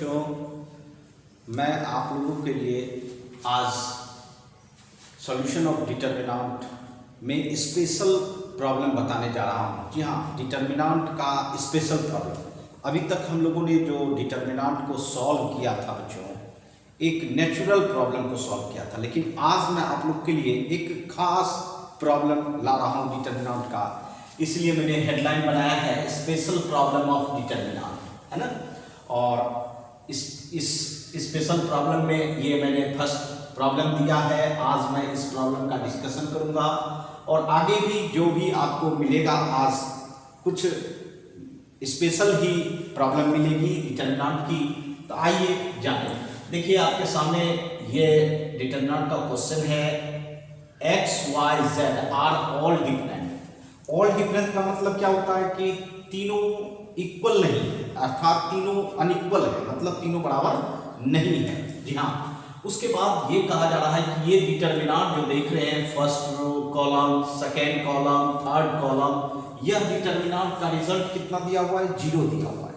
बच्चों, मैं आप लोगों के लिए आज सॉल्यूशन ऑफ डिटर्मिनेंट में स्पेशल प्रॉब्लम बताने जा रहा हूँ। जी हाँ, डिटर्मिनेंट का स्पेशल प्रॉब्लम। अभी तक हम लोगों ने जो डिटर्मिनेंट को सॉल्व किया था बच्चों, एक नेचुरल प्रॉब्लम को सॉल्व किया था, लेकिन आज मैं आप लोग के लिए एक खास प्रॉब्लम ला रहा हूँ डिटर्मिनेंट का। इसलिए मैंने हेडलाइन बनाया है स्पेशल प्रॉब्लम ऑफ डिटर्मिनेंट, है ना। और इस स्पेशल प्रॉब्लम में ये मैंने फर्स्ट प्रॉब्लम दिया है। आज मैं इस प्रॉब्लम का डिस्कशन करूंगा और आगे भी जो भी आपको मिलेगा, आज कुछ स्पेशल ही प्रॉब्लम मिलेगी डिटर्मिनेंट की। तो आइए जाने। देखिए आपके सामने ये डिटर्मिनेंट का क्वेश्चन है। x, y, z are all different. All different का मतलब क्या होता है कि तीनों इक्वल नहीं है, अर्थात तीनों अनइक्वल है, मतलब तीनों बराबर नहीं है। जी हाँ, उसके बाद ये कहा जा रहा है कि ये डिटर्मिनेंट जो देख रहे हैं, first row column, second column, third column, यह डिटर्मिनेंट का रिजल्ट कितना दिया हुआ है? 0 दिया हुआ है।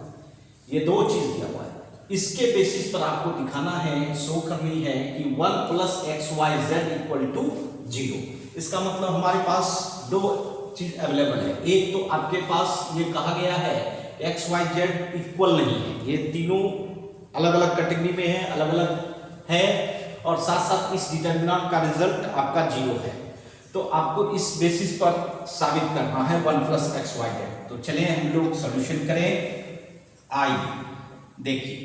ये दो चीज दिया हुआ है। इसके बेसिस पर आपको दिखाना है, शो करनी है कि 1 + xyz = 0। इसका मतलब हमारे पास दो चीज अवेलेबल है। एक तो आपके पास ये कहा गया है x y z इक्वल नहीं है, ये तीनों अलग अलग कैटेगरी में है, अलग अलग है, और साथ साथ इस डिटर्मिनेंट का रिजल्ट आपका 0 है। तो आपको इस बेसिस पर साबित करना है 1 + xyz। तो चलिए हम लोग सॉल्यूशन करें। आइए देखिए,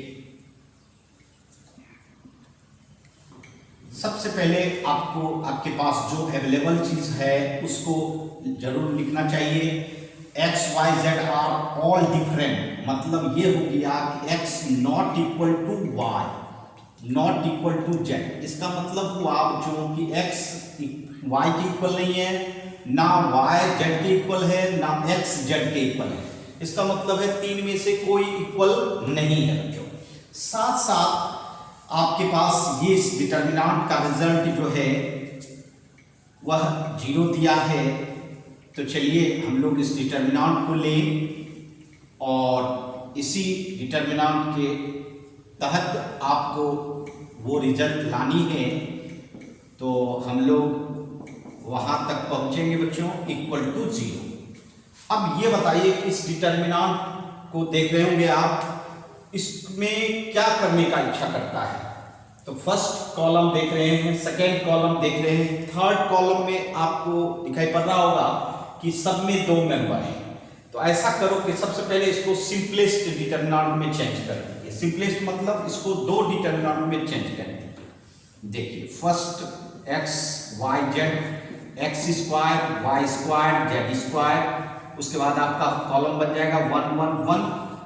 सबसे पहले आपको आपके पास जो अवेलेबल चीज है उसको जरूर लिखना चाहिए। x y z are all different, मतलब ये हो गया कि x not equal to y not equal to z। इसका मतलब हुआ जो कि x y के इक्वल नहीं है, ना y z के इक्वल है, ना x z के इक्वल है। इसका मतलब है तीन में से कोई इक्वल नहीं है बच्चों। साथ साथ आपके पास ये डिटर्मिनेंट का रिजल्ट जो है वह 0 दिया है। तो चलिए हम लोग इस डिटर्मिनेंट को लें और इसी डिटर्मिनेंट के तहत आपको वो रिजल्ट लानी है। तो हम लोग वहां तक पहुंचेंगे बच्चों, = 0। अब ये बताइए कि इस डिटर्मिनेंट को देख रहे होंगे आप, इसमें क्या करने का इच्छा करता है। तो फर्स्ट कॉलम देख रहे हैं, सेकेंड कॉलम देख रहे हैं, थर्ड कॉलम में आपको दिखाई पड़ रहा होगा कि सब में 2 मेंबर हैं। तो ऐसा करो कि सबसे पहले इसको सिंपलेस्ट डिटर्मिनेंट में चेंज कर दीजिए। सिंपलेस्ट मतलब इसको 2 डिटर्मिनेंट में चेंज कर दीजिए। देखिए, first x y z, x² y² z², उसके बाद आपका कॉलम बन जाएगा 1 1 1।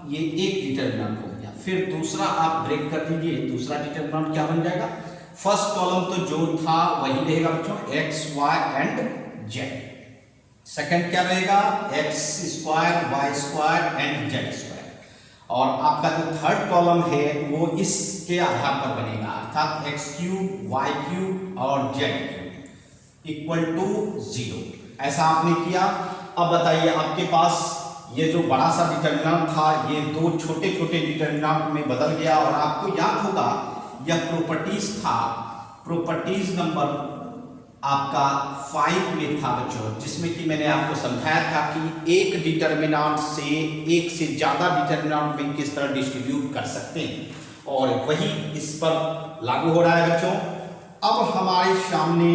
ये एक डिटर्मिनेंट हो गया। फिर दूसरा आप ब्रेक कर दीजिए, दूसरा डिटर्मिनेंट क्या बन जाएगा? फर्स्ट कॉलम तो जो था वही रहेगा बच्चों, x y and z। Second क्या रहेगा? x² y² and z²। और आपका जो थर्ड कॉलम है वो इसके आधार पर बनेगा, अर्थात x³ y³ और z³ = 0। ऐसा आपने किया। अब बताइए, आपके पास ये जो बड़ा सा डिटर्मिनेंट था ये 2 छोटे छोटे डिटर्मिनेंट में बदल गया। और आपको याद होगा यह प्रॉपर्टीज था, प्रॉपर्टीज नंबर आपका 5 में था बच्चों, जिसमें कि मैंने आपको समझाया था कि एक डिटर्मिनेंट से एक से ज्यादा डिटर्मिनेंट में किस तरह डिस्ट्रीब्यूट कर सकते हैं, और वही इस पर लागू हो रहा है बच्चों। अब हमारे सामने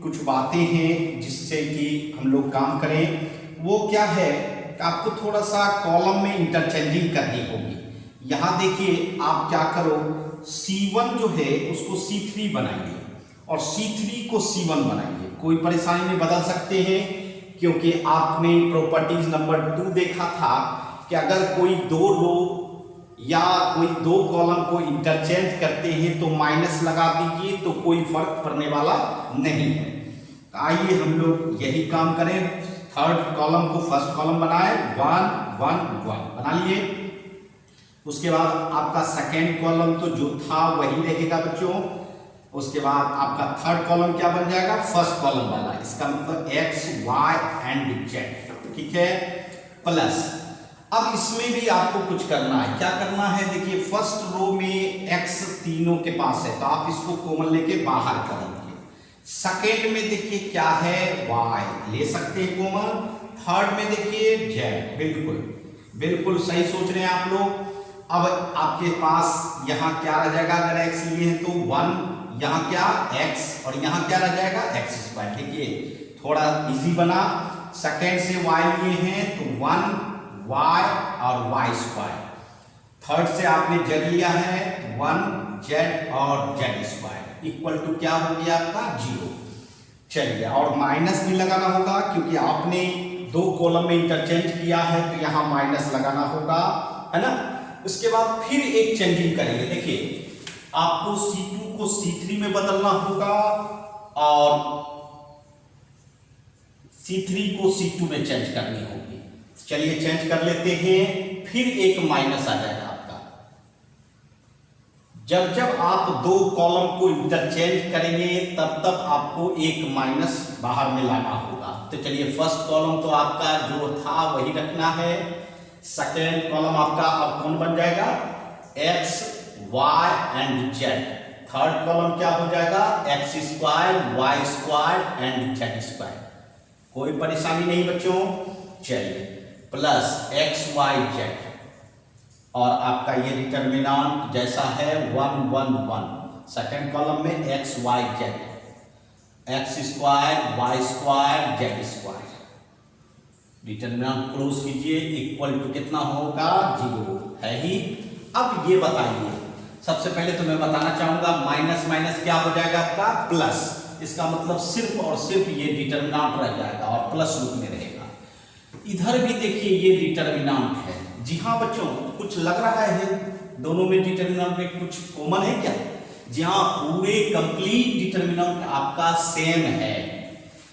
कुछ बातें हैं जिससे कि हम लोग काम करें। वो क्या है कि आपको थोड़ा सा कॉलम में इंटरचेंजिंग करनी होगी। यहां देखिए, आप क्या करो, C1 जो है उसको C3 बनाइए और C3 को C1 बनाइए। कोई परेशानी नहीं, बदल सकते हैं, क्योंकि आपने प्रॉपर्टीज नंबर 2 देखा था कि अगर कोई 2 रो या कोई 2 कॉलम को इंटरचेंज करते हैं तो माइनस लगा दीजिए, तो कोई फर्क पड़ने वाला नहीं है। आइए हम लोग यही काम करें। थर्ड कॉलम को फर्स्ट कॉलम बनाए, 1 1 1 बना लिए। उसके बाद आपका सेकेंड कॉलम तो जो था वही रहेगा बच्चों। उसके बाद आपका थर्ड कॉलम क्या बन जाएगा? फर्स्ट कॉलम वाला। इसका मतलब x y and z, ठीक है, प्लस अब इसमें भी आपको कुछ करना है। क्या करना है, देखिए फर्स्ट रो में x तीनों के पास है तो आप इसको कॉमन लेके बाहर करेंगे। सेकेंड में देखिए क्या है, y ले सकते हैं कॉमन। थर्ड में देखिए z, बिल्कुल बिल्कुल सही सोच रहे हैं आप लोग। अब आपके पास यहाँ क्या रह जाएगा, अगर x लिए हैं तो 1, यहाँ क्या x और यहाँ क्या रह जाएगा x स्क्वायर। देखिए थोड़ा इजी बना। सेकेंड से y लिए हैं तो 1 y और y स्क्वायर। थर्ड से आपने z लिया है 1 z और z स्क्वायर इक्वल टू क्या हो गया आपका 0। चलिए, और माइनस भी लगाना होगा क्योंकि आपने दो कॉलम में इंटरचेंज किया है तो यहाँ माइनस लगाना होगा, है ना। उसके बाद फिर एक चेंजिंग करेंगे। देखिए आपको C2 को C3 में बदलना होगा और C3 को C2 में चेंज करनी होगी। चलिए चेंज कर लेते हैं। फिर एक माइनस आ जाएगा आपका। जब जब आप दो कॉलम को इंटरचेंज करेंगे तब तब आपको एक माइनस बाहर में लाना होगा। तो चलिए फर्स्ट कॉलम तो आपका जो था वही रखना है। सेकेंड कॉलम आपका अब कौन बन जाएगा, x y and z। Third column क्या हो जाएगा, x square y square and z square. कोई परेशानी नहीं बच्चों। चलिए प्लस x y z और आपका ये डिटर्मिनेंट जैसा है 1 1 1। सेकेंड कॉलम में x y z, x square y square z square. Determinant close कीजिए, इक्वल टू कितना होगा 0 है ही। अब ये बताइए, सबसे पहले तो मैं बताना चाहूंगा माइनस माइनस क्या हो जाएगा आपका प्लस। इसका मतलब सिर्फ और सिर्फ ये डिटर्मिनेंट रह जाएगा और प्लस रूप में रहेगा। इधर भी देखिए ये डिटर्मिनेंट है। जी हाँ बच्चों, कुछ लग रहा है दोनों में डिटर्मिनेंट में कुछ कॉमन है क्या? जी हाँ, पूरे कंप्लीट डिटर्मिनेंट आपका सेम है।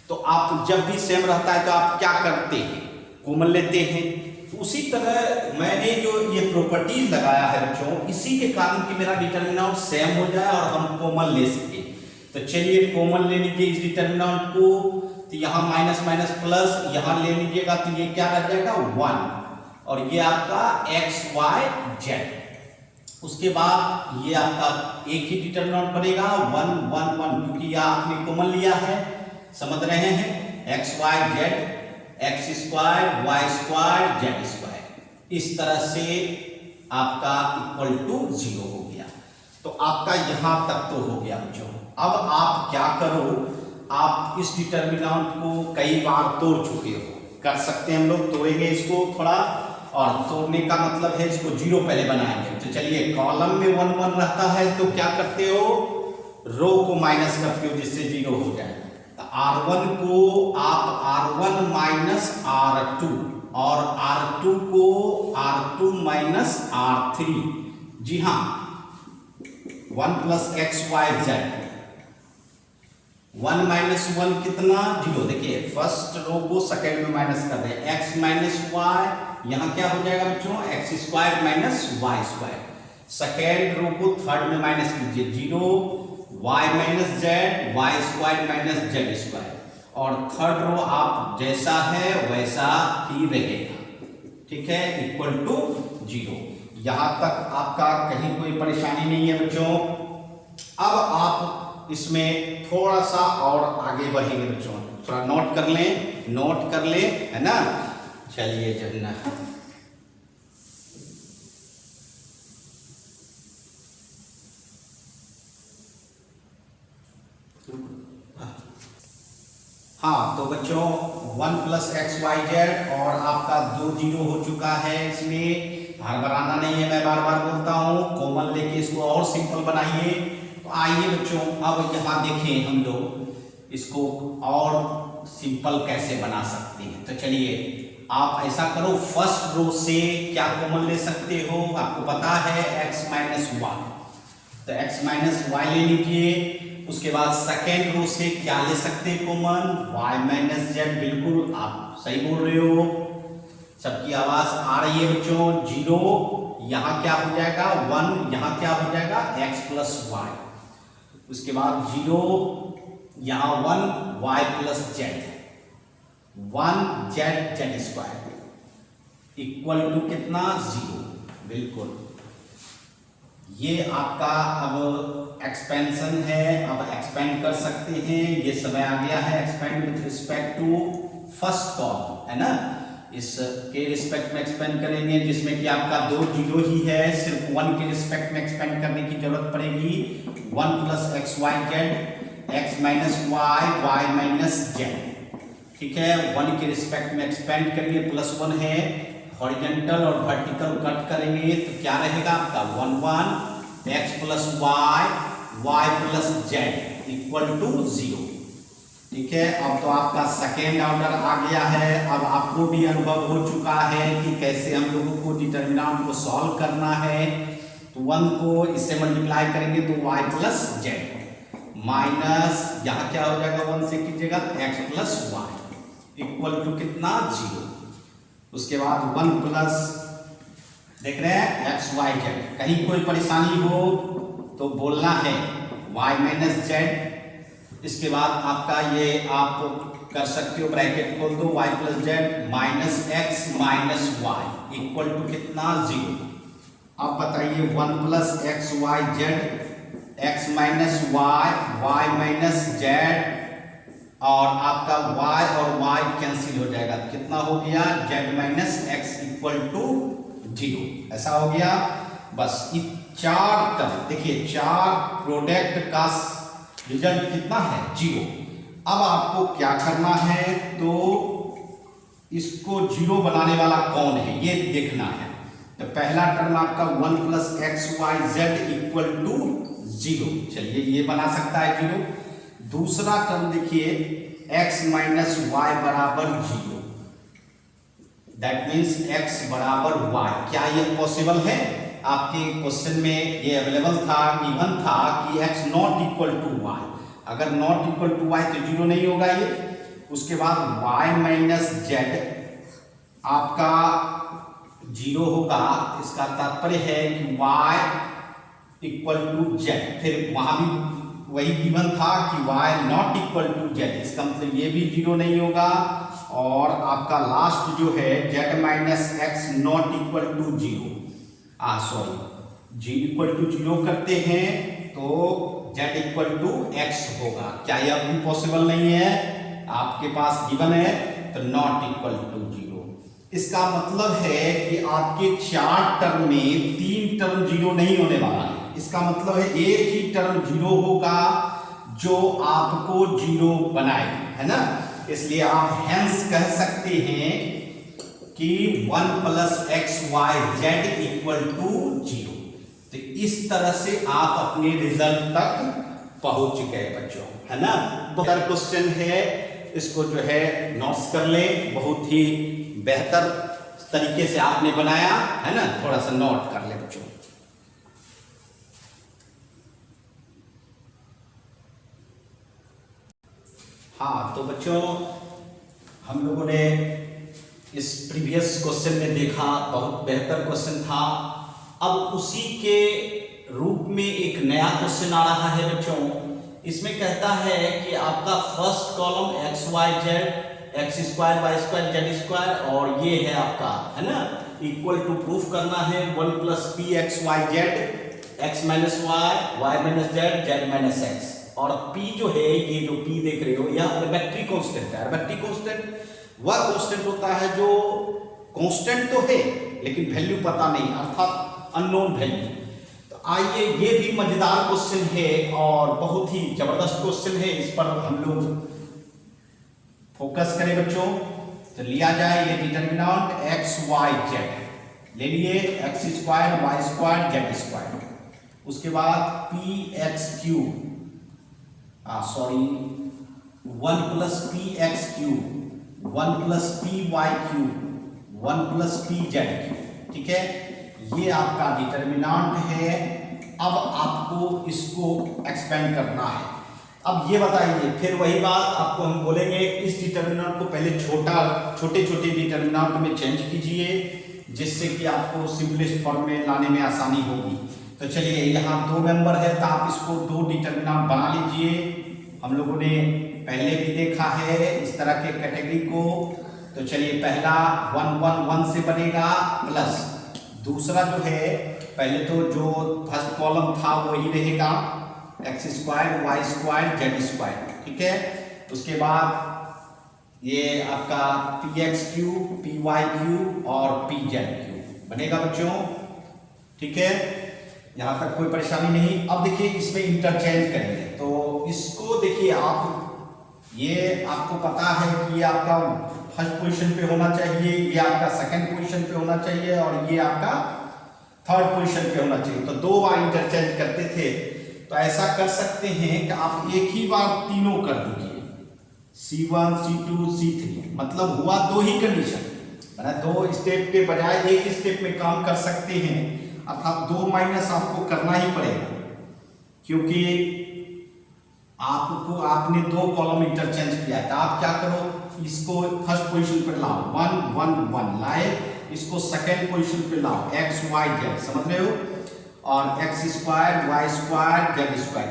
तो आप जब भी सेम रहता है तो आप क्या करते हैं, कॉमन लेते हैं। तो उसी तरह मैंने जो ये प्रॉपर्टीज लगाया है बच्चों, इसी के कारण कि मेरा डिटर्मिनेंट सेम हो जाए और हम कॉमन ले सके। तो चलिए कॉमन ले लीजिए इस डिटर्मिनेंट को। तो यहाँ माइनस माइनस प्लस, यहाँ ले लीजिएगा तो ये क्या रह जाएगा 1 और ये आपका x y z। उसके बाद ये आपका एक ही डिटर्मिनेंट बनेगा 1 1 1 क्योंकि यह आपने कॉमन लिया है, समझ रहे हैं। x y z, x square y square z square, इस तरह से आपका इक्वल टू 0 हो गया। तो आपका यहां तक तो हो गया बच्चों। अब आप क्या करो, आप इस डिटर्मिनेंट को कई बार तोड़ चुके हो, कर सकते हैं हम लोग। तोड़ेंगे इसको थोड़ा, और तोड़ने का मतलब है इसको 0 पहले बनाएंगे। तो चलिए कॉलम में 1 1 रहता है तो क्या करते हो, रो को माइनस करते हो जिससे 0 हो जाए। तो R1 को आप R1 माइनस R2 और R2 को R2 माइनस R3। जी हाँ, 1 plus x y z, 1 minus 1 कितना 0। देखिए फर्स्ट रो को सेकेंड में माइनस कर दे, x माइनस वाई, यहाँ क्या हो जाएगा बच्चों x square minus Y square. Second row को थर्ड में माइनस कीजिए 0, y minus Z Y square minus Z square. और थर्ड रो आप जैसा है वैसा ही रहेगा, ठीक है, इक्वल टू 0। यहां तक आपका कहीं कोई परेशानी नहीं है बच्चों। अब आप इसमें थोड़ा सा और आगे बढ़ेंगे बच्चों, थोड़ा नोट कर लें, नोट कर ले, है ना। चलिए जन्ना, हाँ तो बच्चों 1 प्लस एक्स वाई जेड और आपका 2 0 हो चुका है। इसमें हड़बड़ाना नहीं है, मैं बार बार बोलता हूँ, कॉमन लेके इसको और सिंपल बनाइए। तो आइए बच्चों अब यहाँ देखें हम लोग इसको और सिंपल कैसे बना सकते हैं। तो चलिए आप ऐसा करो, फर्स्ट रो से क्या कॉमन ले सकते हो, आपको पता है x माइनस वाई, तो x माइनस वाई ले लीजिए। उसके बाद सेकेंड रो से क्या ले सकते हैं कॉमन, y माइनस जेड। बिल्कुल आप सही बोल रहे हो, सबकी आवाज आ रही है बच्चों। 0 यहाँ क्या हो जाएगा 1, यहाँ क्या हो जाएगा x प्लस वाई। उसके बाद 0 यहाँ 1 y plus Z, 1 Z Z square. Equal to कितना 0, बिल्कुल। ये आपका अब एक्सपेंशन है, अब एक्सपेंड कर सकते हैं। ये समय आ गया है expand with respect to first column, है ना। इसके रिस्पेक्ट में एक्सपेंड करेंगे, जिसमें कि आपका 2 जीरो ही है, सिर्फ 1 के रिस्पेक्ट में एक्सपेंड करने की जरूरत पड़ेगी। 1 plus x Y Z, x minus Y, Y minus Z, ठीक है। 1 के रिस्पेक्ट में एक्सपेंड करेंगे, +1 है, हॉरिजॉन्टल और वर्टिकल कट करेंगे तो क्या रहेगा आपका 1 1 x plus y, y plus z equal to 0, ठीक है। अब तो आपका सेकेंड ऑर्डर आ गया है। अब आपको भी अनुभव हो चुका है कि कैसे हम लोगों को डिटर्मिनेंट को सॉल्व करना है। तो 1 को इससे मल्टीप्लाई करेंगे तो y प्लस जेड माइनस, यहाँ क्या हो जाएगा 1 से कीजिएगा x plus y equal to कितना 0। उसके बाद 1 प्लस देख रहे हैं एक्स वाई जेड, कहीं कोई परेशानी हो तो बोलना है y माइनस जेड। इसके बाद आपका ये आप कर सकते हो, ब्रैकेट खोल दो, y plus z minus x minus y equal to कितना 0। अब बताइए 1 plus x Y Z, x minus Y, Y minus z, और आपका y और y कैंसिल हो जाएगा, कितना हो गया z minus x equal to 0, ऐसा हो गया। बस ये 4 टर्म देखिए, 4 प्रोडक्ट का रिजल्ट कितना है 0। अब आपको क्या करना है, तो इसको 0 बनाने वाला कौन है ये देखना है। तो पहला टर्म आपका 1 plus x Y z equal to 0, चलिए ये बना सकता है 0। दूसरा टर्म देखिए x माइनस वाई बराबर 0, दैट मीन्स x बराबर y। क्या ये पॉसिबल है? आपके क्वेश्चन में ये अवेलेबल था, गिवन था कि x not equal to y. अगर नॉट इक्वल टू वाई तो 0 नहीं होगा ये। उसके बाद y माइनस जेड आपका 0 होगा, इसका तात्पर्य है कि y इक्वल टू जेड। फिर वहां भी वही गिवन था कि y not equal to z, इसका मतलब ये भी 0 नहीं होगा। और आपका लास्ट जो है z minus x not equal to 0, sorry जी इक्वल टू 0 करते हैं तो z इक्वल टू एक्स होगा। क्या यह भी पॉसिबल नहीं है? आपके पास गिवन है तो नॉट इक्वल टू 0। इसका मतलब है कि आपके 4 टर्म में 3 टर्म 0 नहीं होने वाला है। इसका मतलब है एक ही टर्म 0 होगा जो आपको 0 बनाए, है ना। इसलिए आप हेंस कह सकते हैं कि 1 plus x Y z equal to 0। तो इस तरह से आप अपने रिजल्ट तक पहुंच गए बच्चों, है ना। बेहतर क्वेश्चन है, इसको जो है नोट्स कर ले, बहुत ही बेहतर तरीके से आपने बनाया है ना, थोड़ा सा नोट कर ले बच्चों। हाँ तो बच्चों, हम लोगों ने इस प्रीवियस क्वेश्चन में देखा, बहुत बेहतर क्वेश्चन था। अब उसी के रूप में एक नया क्वेश्चन आ रहा है बच्चों। इसमें कहता है कि आपका first column x Y Z, x square y square z square, और ये है आपका, है ना, इक्वल टू प्रूफ करना है 1 plus p x Y Z, x minus Y, Y minus z, z minus x. और p जो है, ये जो p देख रहे हो, यह आर्बिट्रेरी कांस्टेंट है। आर्बिट्रेरी कांस्टेंट वह कांस्टेंट होता है जो कांस्टेंट तो है लेकिन वैल्यू पता नहीं, अर्थात अननोन वैल्यू। तो आइए, ये भी मजेदार क्वेश्चन है और बहुत ही जबरदस्त क्वेश्चन है, इस पर हम लोग फोकस करें बच्चों। तो लिया जाए ये डिटर्मिनेंट एक्स वाई जेड, ले लिए x square y square z square. उसके बाद p x cube, sorry 1 plus p x cube, 1 plus p y cube, 1 plus p z cube, ठीक है। ये आपका डिटर्मिनेंट है। अब आपको इसको एक्सपेंड करना है। अब ये बताइए, फिर वही बात आपको हम बोलेंगे, इस डिटर्मिनेंट को पहले छोटे छोटे डिटर्मिनेंट में चेंज कीजिए, जिससे कि आपको सिंपलेस्ट फॉर्म में लाने में आसानी होगी। तो चलिए, यहाँ 2 मेंबर है तो आप इसको 2 डिटर्मिनेंट बना लीजिए। हम लोगों ने पहले भी देखा है इस तरह के कैटेगरी को। तो चलिए पहला 1 1 1 से बनेगा प्लस दूसरा जो है पहले तो जो फर्स्ट कॉलम था वही रहेगा x square y square z square, ठीक है। उसके बाद ये आपका p x cube p y cube और पी जेड क्यू बनेगा बच्चों, ठीक है। यहां तक कोई परेशानी नहीं। अब देखिए इसमें इंटरचेंज करेंगे तो इसको देखिए आप, ये आपको पता है कि ये आपका फर्स्ट पोजीशन पे होना चाहिए, ये आपका सेकंड पोजीशन पे होना चाहिए और ये आपका थर्ड पोजीशन पे होना चाहिए। तो 2 बार इंटरचेंज करते थे, तो ऐसा कर सकते हैं कि आप एक ही बार तीनों कर दीजिए C1 C2 C3, मतलब हुआ 2 ही कंडीशन, 2 स्टेप के बजाय एक स्टेप में काम कर सकते हैं, अर्थात 2 माइनस आपको करना ही पड़ेगा क्योंकि आपको आपने 2 कॉलम इंटरचेंज किया था। आप क्या करो, इसको फर्स्ट पोजीशन पर लाओ 1 1 1 लाए, इसको सेकंड पोजीशन पे लाओ x y z, समझ रहे हो, और x square y square z square.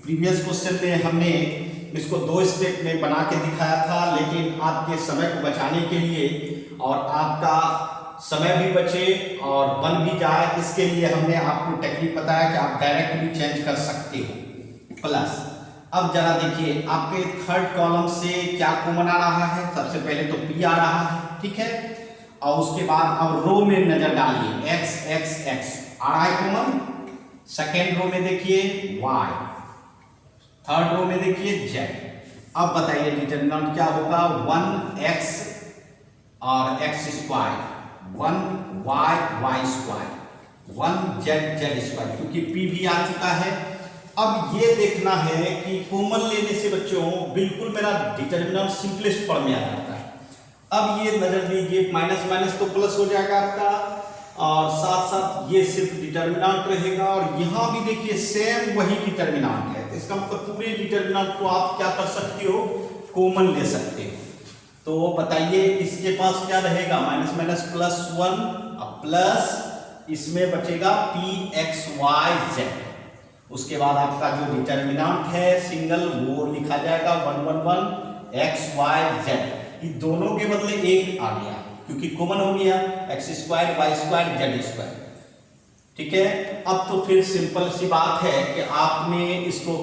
Previous question में हमने इसको 2 स्टेप में बना के दिखाया था, लेकिन आपके समय को बचाने के लिए और आपका समय भी बचे और बन भी जाए, इसके लिए हमने आपको टेक्निक बताया कि आप डायरेक्ट भी चेंज कर सकते हो प्लस। अब जरा देखिए आपके थर्ड कॉलम से क्या कॉमन आ रहा है, सबसे पहले तो p आ रहा है, ठीक है। और उसके बाद अब रो में नजर डालिए x x x आ रहा है कॉमन, सेकेंड रो में देखिए y, थर्ड रो में देखिए z। अब बताइए डिटरमिनेंट क्या होगा, 1x और x square, 1y y square, 1z z square, क्योंकि p भी आ चुका है। अब ये देखना है कि कॉमन लेने से बच्चों बिल्कुल मेरा डिटरमिनेंट सिंपलेस्ट फॉर्म में आ जाता है। अब ये नजर दीजिए माइनस माइनस तो प्लस हो जाएगा आपका, और साथ साथ ये सिर्फ डिटरमिनेंट रहेगा, और यहाँ भी देखिए सेम वही डिटरमिनेंट है। तो इसका मतलब पूरे डिटरमिनेंट को आप क्या कर सकते हो, कॉमन ले सकते हो। तो बताइए इसके पास क्या रहेगा, माइनस माइनस प्लस 1, अब प्लस इसमें बचेगा पी एक्स वाई जेड। उसके बाद आपका जो डिटरमिनेंट है सिंगल वो लिखा जाएगा 1 1 1 एक्स वाई जेड, ये दोनों के बदले एक आ गया क्योंकि कॉमन हो गया x square y square z square, ठीक है। अब तो फिर सिंपल सी बात है कि आपने इसको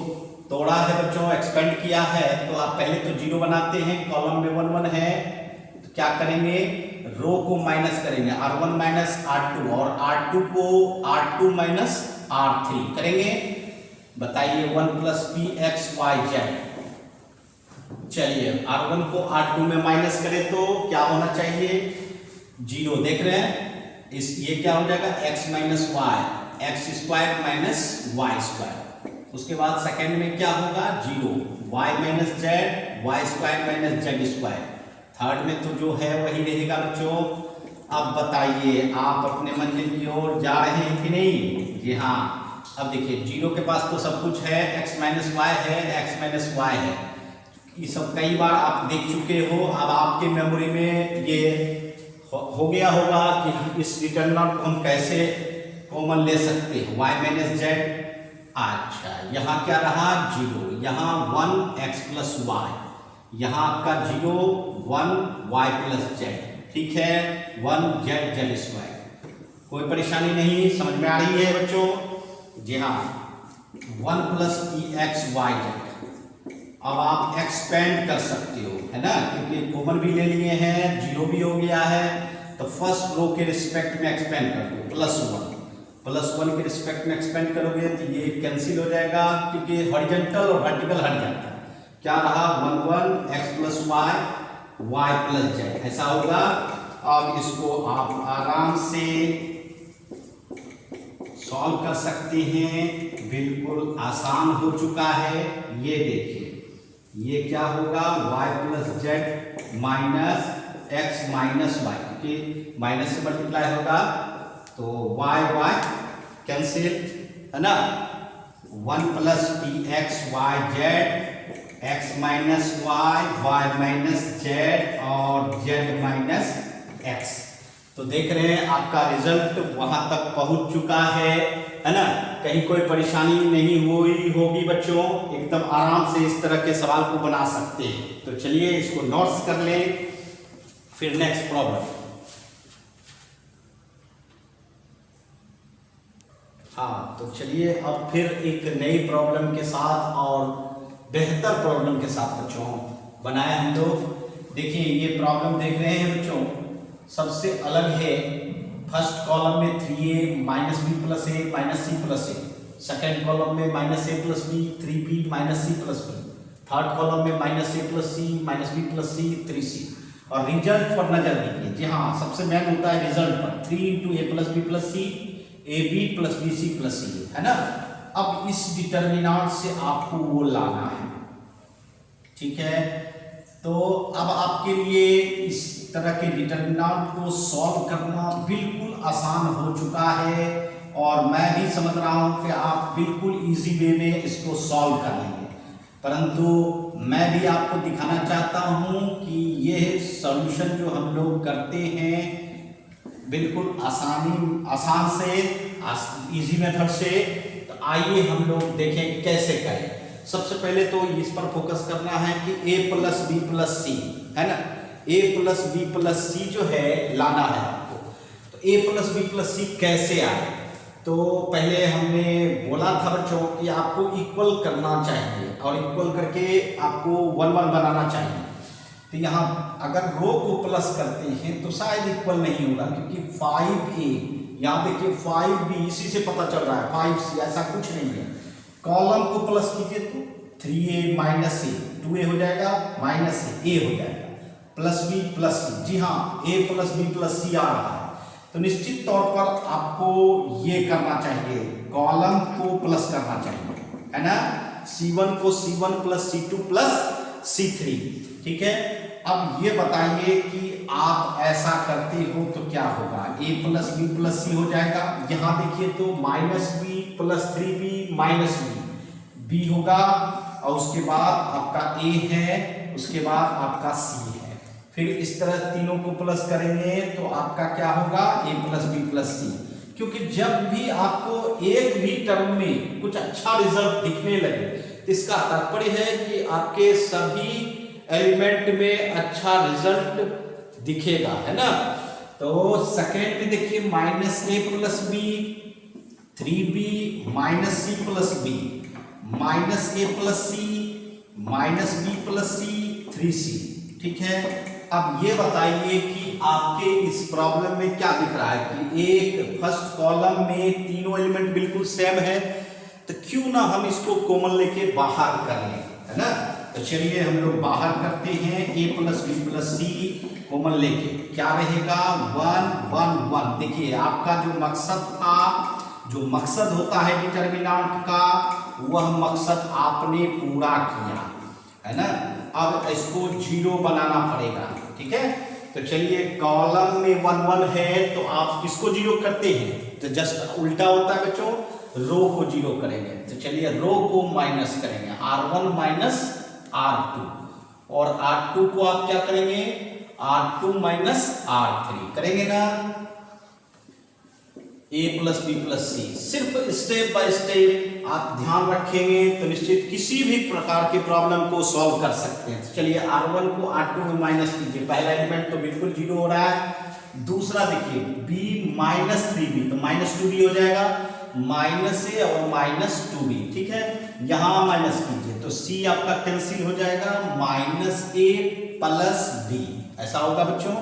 तोड़ा है बच्चों, एक्सपेंड किया है, तो आप पहले तो 0 बनाते हैं, कॉलम में 1 1 है, तो क्या करेंगे, रो को माइनस करेंगे R1 माइनस R2 और R2 को R2 माइनस R3 करेंगे। बताइए 1 plus p x Y z. चलिए R1 को R2 में माइनस करें तो क्या होना चाहिए, 0, देख रहे हैं, इस ये क्या हो जाएगा x minus y, x square minus Y square. उसके बाद सेकेंड में क्या होगा 0, y minus Z Y square minus Z square. Third में तो जो है वही रहेगा बच्चों। अब बताइए आप अपने मंजिल की ओर जा रहे हैं कि नहीं, जी हाँ। अब देखिए 0 के पास तो सब कुछ है, x माइनस वाई है, x माइनस वाई है, ये सब कई बार आप देख चुके हो। अब आपके मेमोरी में ये हो गया होगा कि इस डिटरमिनेंट को हम कैसे कॉमन ले सकते हैं, y माइनस जेड। अच्छा यहाँ क्या रहा 0, यहाँ 1 x प्लस वाई, यहाँ आपका 0 1 y प्लस जेड, ठीक है, 1 जेड जेड स्क्वायर। कोई परेशानी नहीं, समझ में आ रही है बच्चों, जी हाँ। 1 plus p x Y z. अब आप एक्सपेंड कर सकते हो, है ना, क्योंकि कॉमन भी ले लिए हैं, 0 भी हो गया है, तो फर्स्ट रो के रिस्पेक्ट में एक्सपेंड कर दो, प्लस 1 के रिस्पेक्ट में एक्सपेंड करोगे तो ये कैंसिल हो जाएगा क्योंकि हॉरिजॉन्टल और वर्टिकल हट जाता है। क्या रहा 1 1 x plus y y plus z, ऐसा होगा। अब इसको आप आराम से सॉल्व कर सकते हैं, बिल्कुल आसान हो चुका है। ये देखिए ये क्या होगा y plus z minus x minus y, क्योंकि माइनस से मल्टीप्लाई होगा तो y y कैंसिल, है ना। 1 plus p x Y Z, x minus Y Y minus z और जेड माइनस एक्स। तो देख रहे हैं आपका रिजल्ट वहां तक पहुंच चुका है ना। कहीं कोई परेशानी नहीं हुई होगी बच्चों, एकदम आराम से इस तरह के सवाल को बना सकते हैं। तो चलिए इसको नोट्स कर लें। फिर नेक्स्ट प्रॉब्लम। हाँ, तो चलिए अब फिर एक नई प्रॉब्लम के साथ और बेहतर प्रॉब्लम के साथ बच्चों बनाए हम लोग। देखिए ये प्रॉब्लम देख रहे हैं बच्चों, सबसे अलग है। फर्स्ट कॉलम में 3a minus B plus A minus C plus A, second column में minus A plus B 3b minus C plus B, third column में minus A plus C minus B plus C 3c। और result पर नजर दीजिए। जी हाँ, सबसे main होता है रिजल्ट पर। 3 into A plus B plus C A B plus B C plus C, है ना। अब इस डिटर्मिनेंट से आपको वो लाना है, ठीक है। तो अब आपके लिए इस तरह के डिटर्मिनेंट को सॉल्व करना बिल्कुल आसान हो चुका है और मैं भी समझ रहा हूं कि आप बिल्कुल इजी वे में इसको सॉल्व कर लेंगे। परंतु मैं भी आपको दिखाना चाहता हूं कि यह सॉल्यूशन जो हम लोग करते हैं बिल्कुल आसान से, इजी मेथड से। तो आइए हम लोग देखें कैसे करें। सबसे पहले तो इस पर फोकस करना है कि a plus B plus C, है ना। a प्लस बी प्लस सी जो है लाना है आपको। तो a प्लस बी प्लस सी कैसे आए? तो पहले हमने बोला था बच्चों कि आपको इक्वल करना चाहिए और इक्वल करके आपको 1 1 बनाना चाहिए। तो यहाँ अगर रो को प्लस करते हैं तो शायद इक्वल नहीं होगा, क्योंकि 5a, यहाँ देखिए 5b, इसी से पता चल रहा है 5c, ऐसा कुछ नहीं है। कॉलम को प्लस कीजिए तो 3a माइनस ए, 2a हो जाएगा माइनस ए हो जाएगा, प्लस b प्लस सी। जी हाँ, a प्लस b प्लस सी आ रहा है। तो निश्चित तौर पर आपको ये करना चाहिए, कॉलम को प्लस करना चाहिए, है ना। c1 को c1 plus c2 plus c3, ठीक है। अब ये बताइए कि आप ऐसा करते हो तो क्या होगा। a plus B plus c हो जाएगा। यहाँ देखिए तो minus B plus 3b minus b होगा, और उसके बाद आपका a है, उसके बाद आपका c है। फिर इस तरह तीनों को प्लस करेंगे तो आपका क्या होगा, a प्लस बी प्लस सी। क्योंकि जब भी आपको एक भी टर्म में कुछ अच्छा रिजल्ट दिखने लगे, इसका तात्पर्य है कि आपके सभी एलिमेंट में अच्छा रिजल्ट दिखेगा, है ना। तो सेकेंड में देखिए minus A plus B 3b minus C plus B, minus A plus C minus B plus C 3c, ठीक है। अब ये बताइए कि आपके इस प्रॉब्लम में क्या दिख रहा है कि एक फर्स्ट कॉलम में तीनों एलिमेंट बिल्कुल सेम है, तो क्यों ना हम इसको कॉमन लेके बाहर कर लें, है ना। तो चलिए हम लोग बाहर करते हैं। a plus B plus c common लेके क्या रहेगा, 1 1 1। देखिए आपका जो मकसद था, जो मकसद होता है डिटर्मिनेंट का, वह मकसद आपने पूरा किया, है ना। अब इसको 0 बनाना पड़ेगा, ठीक है। तो चलिए कॉलम में 1 1 है तो आप किसको 0 करते हैं, तो जस्ट उल्टा होता है बच्चों, रो को 0 करेंगे। तो चलिए रो को माइनस करेंगे, r1 माइनस r2, और r2 को आप क्या करेंगे, r2 माइनस r3 करेंगे ना। a प्लस बी प्लस सी, सिर्फ स्टेप बाय स्टेप आप ध्यान रखेंगे तो निश्चित किसी भी प्रकार के प्रॉब्लम को सॉल्व कर सकते हैं। तो चलिए r1 को r2 में माइनस कीजिए, पहला एलिमेंट तो बिल्कुल 0 हो रहा है। दूसरा देखिए b माइनस 3b, तो माइनस 2b हो जाएगा, माइनस ए और माइनस 2b, ठीक है। यहां माइनस कीजिए तो c आपका कैंसिल हो जाएगा, माइनस ए प्लस बी, ऐसा होगा बच्चों।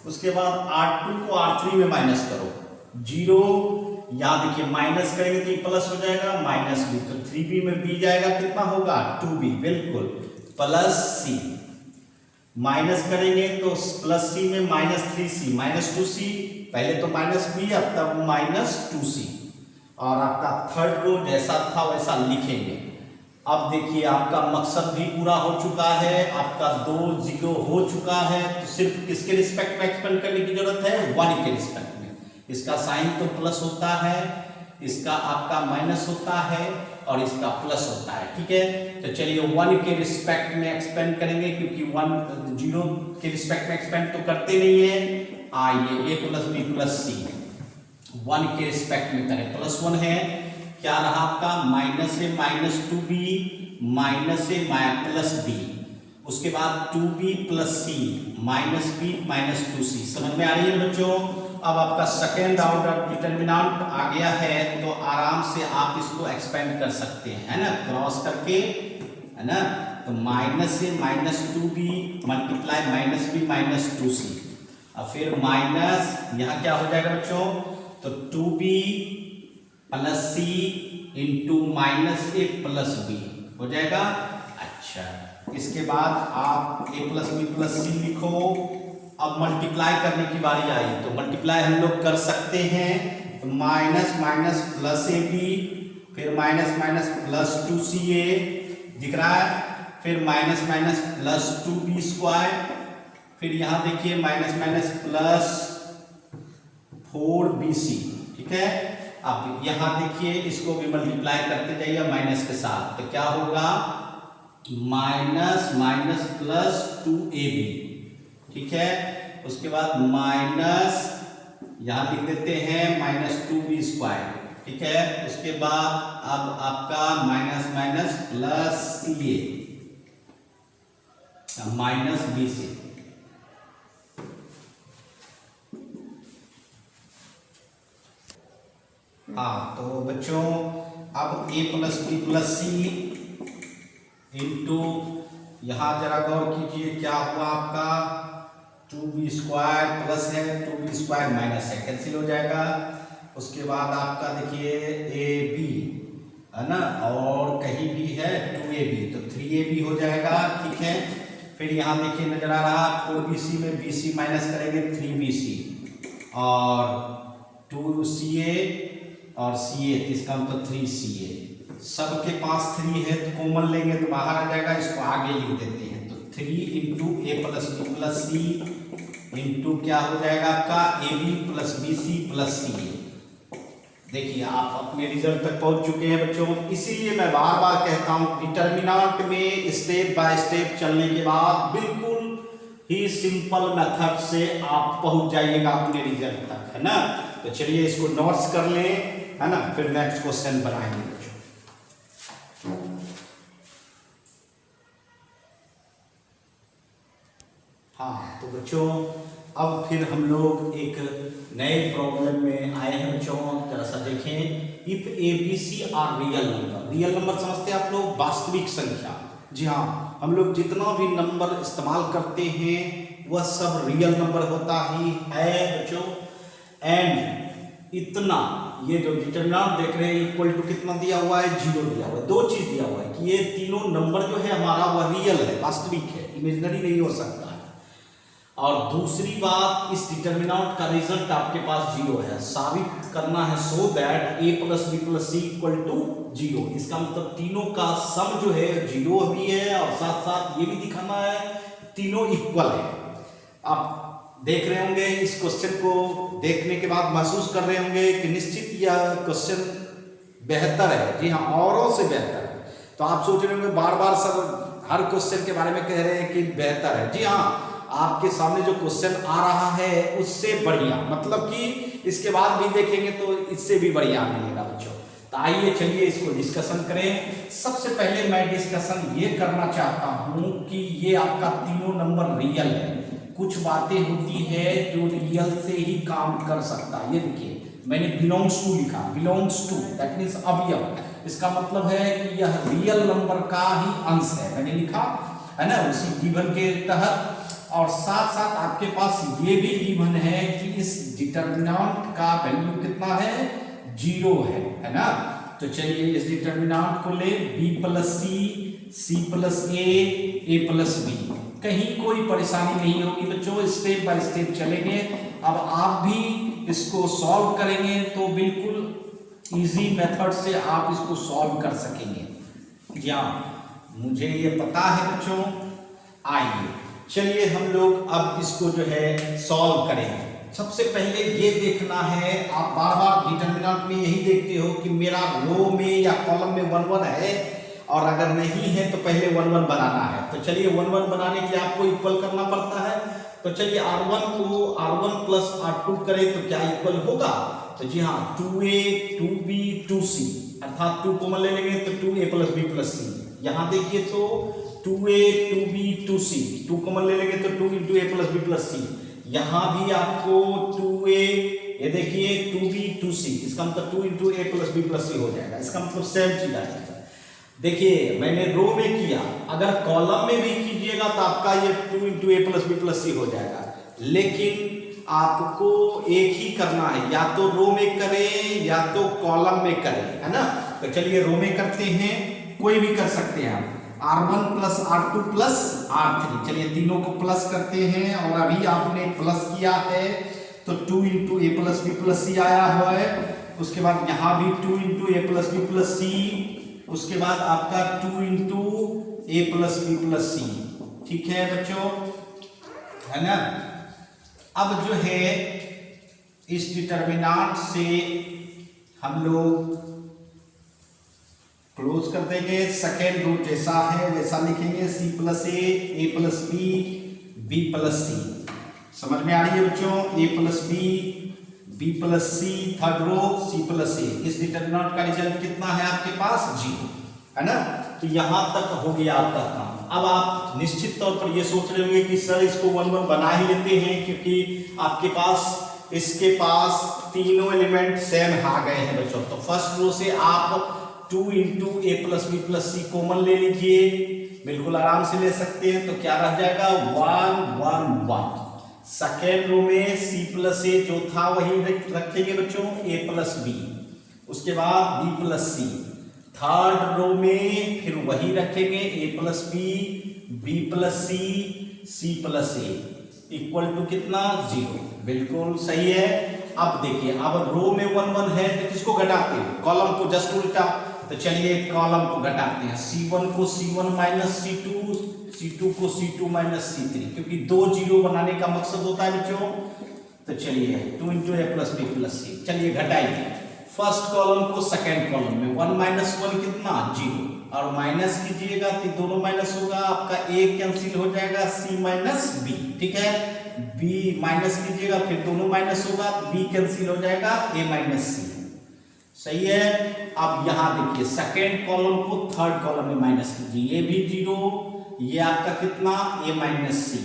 उसके बाद r2 को r3 में माइनस करो, 0, यहां देखिए माइनस करेंगे तो ये प्लस हो जाएगा, माइनस बी, तो 3b में b जाएगा, कितना होगा 2b, बिल्कुल, प्लस c, माइनस करेंगे तो प्लस c में माइनस 3c माइनस 2c, पहले तो माइनस b, अब तब माइनस 2c, और आपका थर्ड रो जैसा था वैसा लिखेंगे। अब देखिए आपका मकसद भी पूरा हो चुका है, आपका 2 0 हो चुका है। तो सिर्फ किसके रिस्पेक्ट में एक्सपेंड करने की जरूरत है, 1 के रिस्पेक्ट में। इसका साइन तो प्लस होता है, इसका आपका माइनस होता है और इसका प्लस होता है, ठीक है। तो चलिए 1 के रिस्पेक्ट में एक्सपेंड करेंगे, क्योंकि 1 0 के रिस्पेक्ट में एक्सपेंड तो करते नहीं है। आइए a प्लस बी प्लस सी 1 के रिस्पेक्ट में करें, प्लस 1 है, क्या रहा आपका, minus A minus 2b minus A plus B, उसके बाद 2b प्लस सी माइनस बी माइनस 2c। समझ में आ रही है बच्चों? अब आपका सेकेंड ऑर्डर डिटर्मिनेंट आ गया है तो आराम से आप इसको एक्सपेंड कर सकते हैं, है ना, क्रॉस करके, है ना। तो माइनस से minus 2b multiply minus b minus 2c, और फिर माइनस यहाँ क्या हो जाएगा बच्चों, तो 2b plus C into minus A plus B हो जाएगा। अच्छा, इसके बाद आप a प्लस बी प्लस सी लिखो। अब मल्टीप्लाई करने की बारी आई तो मल्टीप्लाई हम लोग कर सकते हैं, तो माइनस माइनस प्लस ए बी, फिर माइनस माइनस प्लस 2ca दिख रहा है, फिर minus minus plus 2b square, फिर यहाँ देखिए माइनस माइनस प्लस 4bc। ठीक है, अब यहाँ देखिए इसको भी मल्टीप्लाई करते जाइए माइनस के साथ, तो क्या होगा, माइनस माइनस प्लस 2ab। ठीक है, उसके बाद माइनस यहाँ लिख देते हैं माइनस 2b स्क्वायर। ठीक है, उसके बाद अब आपका minus minus plus ca minus bc। हाँ, तो बच्चों अब a plus B plus C into यहाँ जरा गौर कीजिए क्या हुआ आपका, 2b स्क्वायर प्लस है 2b स्क्वायर माइनस है, कैंसिल हो जाएगा। उसके बाद आपका देखिए ab है ना, और कहीं भी है 2ab तो 3ab हो जाएगा। ठीक है, फिर यहाँ देखिए नजर आ रहा 4bc में bc माइनस करेंगे 3bc और 2ca और ca, इसका मतलब 3ca। सबके पास 3 है तो कॉमन लेंगे तो बाहर आ जाएगा, इसको आगे लिख देते हैं। तो 3 into A plus B plus C into क्या हो जाएगा आपका A B plus B C plus C. देखिए आप अपने रिजल्ट तक पहुंच चुके हैं बच्चों। इसीलिए मैं बार बार कहता हूं डिटर्मिनेंट में स्टेप बाय स्टेप चलने के बाद बिल्कुल ही सिंपल मेथड से आप पहुंच जाइएगा अपने रिजल्ट तक, है ना। तो चलिए इसको नोट्स कर लें, है ना, फिर नेक्स्ट क्वेश्चन बनाएंगे बच्चों। हाँ, तो बच्चों अब फिर हम लोग एक नए प्रॉब्लम में आए हैं बच्चों। जरा सा देखें, if a B C are real number. Real number समझते हैं आप लोग, वास्तविक संख्या। जी हाँ, हम लोग जितना भी नंबर इस्तेमाल करते हैं वह सब रियल नंबर होता ही है बच्चों। एंड इतना, ये जो डिटरमिनेंट देख रहे हैं इक्वल टू कितना दिया हुआ है, 0 दिया हुआ है। दो चीज दिया हुआ है कि ये तीनों नंबर जो है हमारा वह रियल है, वास्तविक है, इमेजिनरी नहीं हो सकता है। और दूसरी बात, इस डिटर्मिनेंट का रिजल्ट आपके पास 0 है। साबित करना है so that a plus B plus c equal to 0। इसका मतलब तीनों का सम जो है 0 भी है और साथ साथ ये भी दिखाना है तीनों इक्वल है। आप देख रहे होंगे इस क्वेश्चन को देखने के बाद महसूस कर रहे होंगे कि निश्चित यह क्वेश्चन बेहतर है। जी हाँ, औरों से बेहतर है। तो आप सोच रहे होंगे बार बार सर हर क्वेश्चन के बारे में कह रहे हैं कि बेहतर है। जी हाँ, आपके सामने जो क्वेश्चन आ रहा है उससे बढ़िया, मतलब कि इसके बाद भी देखेंगे तो इससे भी बढ़िया मिलेगा बच्चों। तो आइए चलिए इसको डिस्कशन करें। सबसे पहले मैं डिस्कशन ये करना चाहता हूं कि ये आपका तीनों नंबर रियल है। कुछ बातें होती है जो रियल से ही काम कर सकता है। ये देखिए मैंने बिलोंग्स टू लिखा, बिलोंग्स टू दैट मीन्स अवयव। इसका मतलब है कि यह रियल नंबर का ही अंश है, मैंने लिखा है ना, उसी गिवन के तहत। और साथ साथ आपके पास ये भी गिवन है कि इस डिटर्मिनेंट का वैल्यू कितना है, 0 है ना। तो चलिए इस डिटर्मिनेंट को ले, b plus C, c plus A plus B. कहीं कोई परेशानी नहीं होगी बच्चों, स्टेप बाय स्टेप चलेंगे। अब आप भी इसको सॉल्व करेंगे तो बिल्कुल इजी मेथड से आप इसको सॉल्व कर सकेंगे। जी हाँ, मुझे ये पता है बच्चों। आइए चलिए हम लोग अब इसको जो है सॉल्व करेंगे। सबसे पहले ये देखना है, आप बार बार डिटर्मिनेंट में यही देखते हो कि मेरा रो में या कॉलम में 1 1 है, और अगर नहीं है तो पहले 1 1 बनाना है। तो चलिए 1 1 बनाने के लिए आपको इक्वल करना पड़ता है। तो चलिए R1 को R1 प्लस R2 करें तो क्या इक्वल होगा, तो जी हाँ 2a 2b 2c, अर्थात 2 कॉमन ले लेंगे तो 2a plus b plus c। यहाँ देखिए तो 2a 2b 2c 2 कॉमन ले लेंगे तो 2 into A plus B plus C. यहाँ भी आपको 2a, ये देखिए 2b 2c, इसका मतलब 2 into A plus B plus c हो जाएगा। इसका मतलब सेम चीज आ जाएगा। देखिए मैंने रो में किया, अगर कॉलम में भी कीजिएगा तो आपका ये 2 into A plus B plus c हो जाएगा। लेकिन आपको एक ही करना है, या तो रो में करें या तो कॉलम में करें, है ना। तो चलिए रो में करते हैं, कोई भी कर सकते हैं आप, R1 plus R2 plus R3। चलिए तीनों को प्लस करते हैं, और अभी आपने प्लस किया है तो 2 into A plus B plus सी आया हुआ है। उसके बाद यहाँ भी 2 into A plus B plus सी, उसके बाद आपका 2 into A plus B plus C. ठीक है बच्चों, है ना। अब जो है इस डिटर्मिनेंट से हम लोग क्लोज कर देंगे। सेकेंड रूट जैसा है वैसा लिखेंगे, सी plus A plus B B plus सी। समझ में आ रही है बच्चों, ए plus B plus C, third रो सी प्लस ए। इस डिटर्मिनेंट का रिजल्ट कितना है आपके पास, 0, है ना। तो यहां तक हो गया आपका काम। अब आप निश्चित तौर पर ये सोच रहे होंगे कि सर इसको 1 1 बना ही लेते हैं, क्योंकि आपके पास इसके पास तीनों एलिमेंट सेम आ गए हैं बच्चों। तो फर्स्ट रो से आप 2 into A plus B plus c common ले लीजिए, बिल्कुल आराम से ले सकते हैं। तो क्या रह जाएगा, 1 1 1। सेकेंड रो में सी प्लस ए जो था वही रखेंगे बच्चों, ए प्लस बी, उसके बाद B plus C. Third row में फिर वही रखेंगे, A plus B plus C plus A, equal to कितना, 0। बिल्कुल सही है। अब देखिए, अब रो में 1 1 है तो किसको घटाते हैं, कॉलम को जस्ट उल्टा। तो चलिए कॉलम को घटाते हैं, C1 को C1 माइनस C2, C2 को C2 माइनस C3, क्योंकि 2 0 बनाने का मकसद होता है बच्चों। तो चलिए 2 into A plus B plus c. चलिए घटाइए फर्स्ट कॉलम को सेकेंड कॉलम में, 1 माइनस 1 कितना, 0, और माइनस कीजिएगा तो दोनों माइनस होगा, आपका ए कैंसिल हो जाएगा, सी माइनस बी। ठीक है, बी माइनस कीजिएगा फिर दोनों माइनस होगा, बी कैंसिल हो जाएगा, ए माइनस सी। सही है। अब यहां देखिए सेकेंड कॉलम को थर्ड कॉलम में माइनस कीजिए, ये भी 0, ये आपका कितना, ए माइनस सी,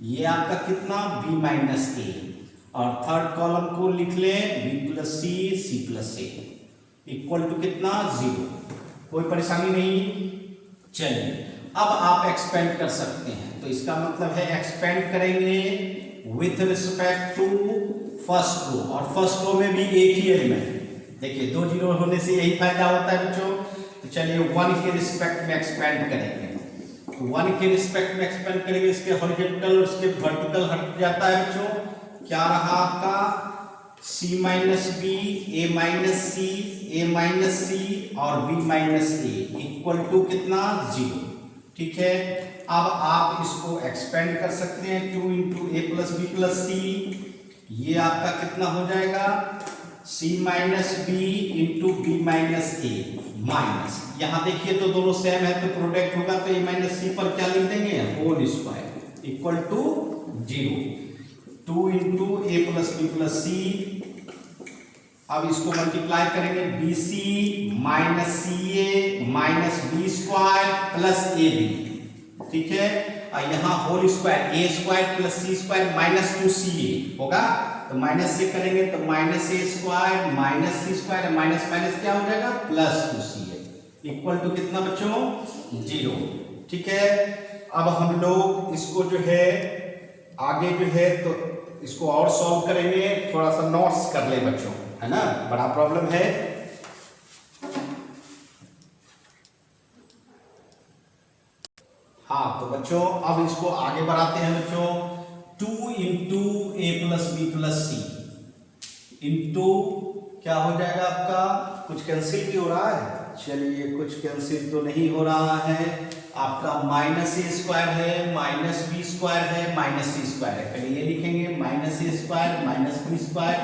ये आपका कितना, बी माइनस ए, और थर्ड कॉलम को लिख ले b plus C plus A, equal to कितना, 0। कोई परेशानी नहीं। चलिए अब आप एक्सपेंड कर सकते हैं। तो इसका मतलब है एक्सपेंड करेंगे with respect to first row, और फर्स्ट रो में भी एक ही एलिमेंट। देखिए 2 0 होने से यही फायदा होता है बच्चों। तो चलिए 1 के रिस्पेक्ट में एक्सपेंड करेंगे। तो 1 के रिस्पेक्ट में एक्सपेंड करेंगे, इसके हॉरिजॉन्टल और इसके वर्टिकल हट जाता है बच्चों। क्या रहा आपका, C minus b, a minus c और b minus A, equal to कितना, 0। ठीक है, अब आप इसको एक्सपेंड कर सकते हैं, 2 into A plus B plus C, ये आपका कितना हो जाएगा, C minus B into B minus ए माइनस, यहां देखिए तो दोनों सेम है तो प्रोडक्ट होगा, तो ए माइनस सी पर क्या लिख देंगे, whole square, equal to 0। 2 into A plus B plus C, अब इसको मल्टीप्लाई करेंगे, B C minus C A minus B square plus A B. ठीक है, और यहाँ whole square, A square plus C square minus 2ca होगा, तो minus से करेंगे तो minus A square minus C square, minus minus क्या हो जाएगा, प्लस 2ca, इक्वल टू कितना बच्चों, 0। ठीक है, अब हम लोग इसको जो है आगे जो है तो इसको और सॉल्व करेंगे, थोड़ा सा नोट्स कर ले बच्चों, है ना, बड़ा प्रॉब्लम है। हाँ तो बच्चों अब इसको आगे बढ़ाते हैं बच्चों। 2 into A plus B plus C into क्या हो जाएगा आपका, कुछ कैंसिल भी हो रहा है, चलिए कुछ कैंसिल तो नहीं हो रहा है, आपका माइनस ए स्क्वायर है, माइनस बी स्क्वायर है, माइनस सी स्क्वायर है, पहले ये लिखेंगे minus A square minus B square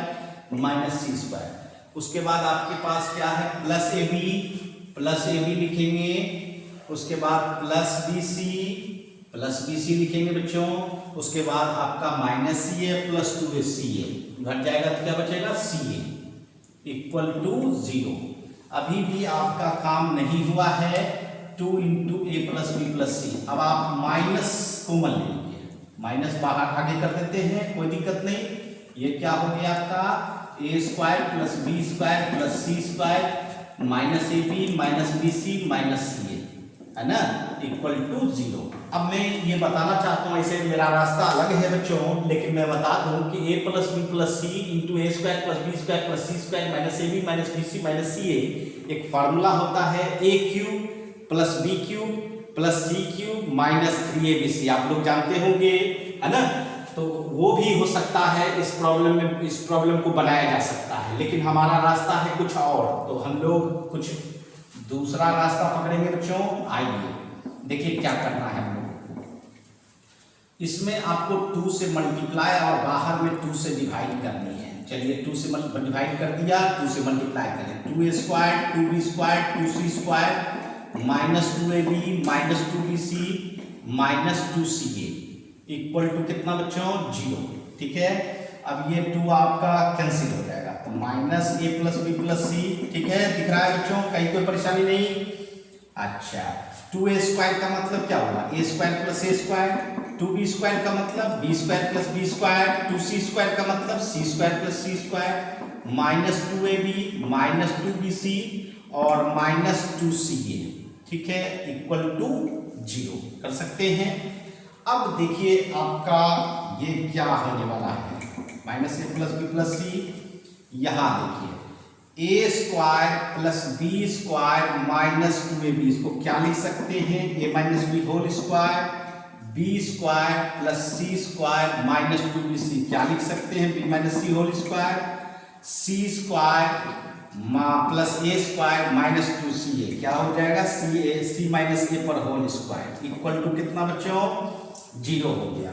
minus C square. उसके बाद आपके पास क्या है, प्लस ए बी लिखेंगे, उसके बाद प्लस बी सी लिखेंगे बच्चों, उसके बाद आपका माइनस सी ए प्लस 2 सी ए, घट जाएगा तो क्या बचेगा, सी ए, इक्वल टू 0। अभी भी आपका काम नहीं हुआ है, 2 into A plus B plus C. अब आप माइनस कॉमन ले लीजिए, माइनस बाहर आगे कर देते हैं, कोई दिक्कत नहीं। ये क्या हो गया आपका A square plus B square plus C square minus A B minus B C minus C A, है ना, इक्वल टू 0। अब मैं ये बताना चाहता हूँ, ऐसे मेरा रास्ता अलग है बच्चों, लेकिन मैं बता दूं कि a plus B plus C into A square plus B square plus C square minus A B minus B C minus C A एक फार्मूला होता है a cube plus B cube plus C cube minus 3abc, आप लोग जानते होंगे, है ना। तो वो भी हो सकता है इस प्रॉब्लम में, इस प्रॉब्लम को बनाया जा सकता है, लेकिन हमारा रास्ता है कुछ और, तो हम लोग कुछ दूसरा रास्ता पकड़ेंगे बच्चों। आइए देखिए क्या करना है हम लोग को। इसमें आपको 2 से मल्टीप्लाई और बाहर में 2 से डिवाइड करनी है। चलिए 2 से डिवाइड कर दिया, 2 से मल्टीप्लाई करें, 2a square 2b square 2c square minus 2ab minus 2bc minus 2ca equal to कितना बच्चों 0। ठीक है, अब ये 2 आपका कैंसिल हो जाएगा, तो minus a plus B plus C. ठीक है, दिख रहा है बच्चों, कहीं कोई परेशानी नहीं। अच्छा, 2a स्क्वायर का मतलब क्या होगा, a square plus a square, 2b square का मतलब b square plus b square, 2c square का मतलब c square plus c square minus 2ab minus 2bc और माइनस 2ca। ठीक है, इक्वल टू 0 कर सकते हैं। अब देखिए आपका ये क्या होने वाला है, minus a plus B plus C. यहां देखिए a square plus B square minus 2ab, इसको क्या लिख सकते हैं, a minus B whole square, B square plus C square minus 2bc, क्या लिख सकते हैं b minus C whole square, C square plus A square minus 2ca, क्या हो जाएगा सी माइनस ए पर होल स्क्वायर इक्वल टू कितना बच्चों 0 हो गया।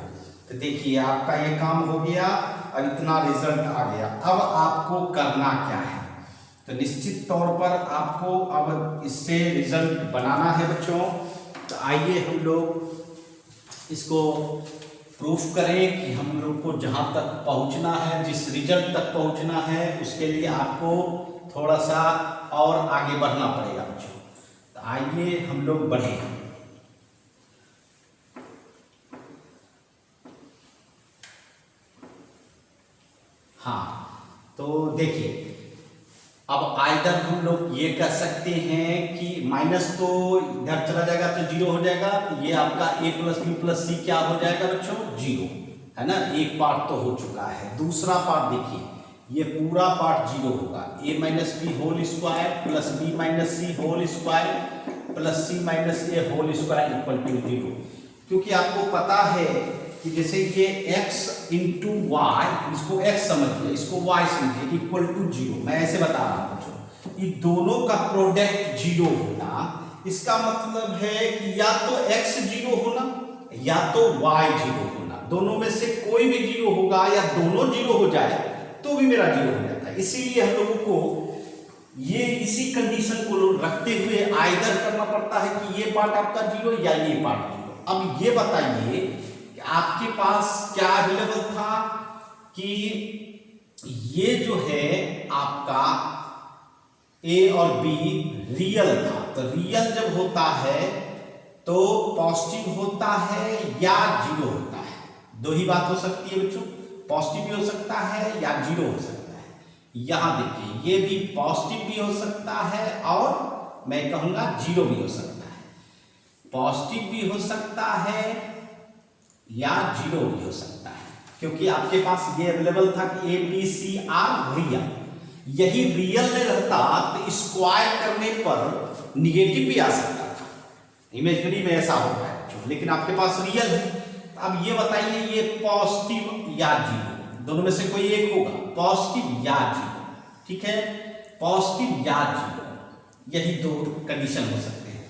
तो देखिए आपका ये काम हो गया और इतना रिजल्ट आ गया। अब आपको करना क्या है, तो निश्चित तौर पर आपको अब इससे रिजल्ट बनाना है बच्चों। तो आइए हम लोग इसको प्रूफ करें कि हम लोग को जहां तक पहुंचना है, जिस रिजल्ट तक पहुंचना है, उसके लिए आपको थोड़ा सा और आगे बढ़ना पड़ेगा बच्चों। तो आइए हम लोग बढ़े। हाँ, तो देखिए अब आइदर हम लोग ये कह सकते हैं कि माइनस तो इधर चला जाएगा तो 0 हो जाएगा, तो ये आपका a प्लस बी प्लस सी क्या हो जाएगा बच्चों 0, है ना। एक पार्ट तो हो चुका है, दूसरा पार्ट देखिए ये पूरा पार्ट 0 होगा, a minus B whole square plus B minus C whole square plus C minus A whole square equal to 0। क्योंकि आपको पता है कि जैसे ये x इंटू वाई, इसको x समझिए, इसको y समझिए, इक्वल टू 0। मैं ऐसे बता रहा हूं बच्चों, ये दोनों का प्रोडक्ट 0 होना, इसका मतलब है कि या तो x 0 होना या तो y 0 होना, दोनों में से कोई भी 0 होगा, या दोनों 0 हो जाए तो भी मेरा 0 हो जाता है। इसीलिए हम लोगों को ये इसी कंडीशन को रखते हुए आइदर करना पड़ता है कि ये पार्ट आपका 0 या ये पार्ट 0। अब ये बताइए आपके पास क्या अवेलेबल था कि ये जो है आपका a और b रियल था, तो रियल जब होता है तो पॉजिटिव होता है या 0 होता है। दो ही बात हो सकती है बच्चों, पॉजिटिव भी हो सकता है या 0 हो सकता है। यहां देखिए ये भी पॉजिटिव भी हो सकता है और मैं कहूंगा 0 भी हो सकता है, पॉजिटिव भी हो सकता है या 0 भी हो सकता है, क्योंकि आपके पास ये अवेलेबल था कि a b c are real. यही रियल में रहता तो स्क्वायर करने पर निगेटिव भी आ सकता था, इमेजिनरी में ऐसा होता है, लेकिन आपके पास रियल है। अब ये बताइए ये पॉजिटिव या 0, दोनों में से कोई एक होगा, पॉजिटिव या 0। ठीक है, पॉजिटिव या 0, यही दो कंडीशन हो सकते हैं।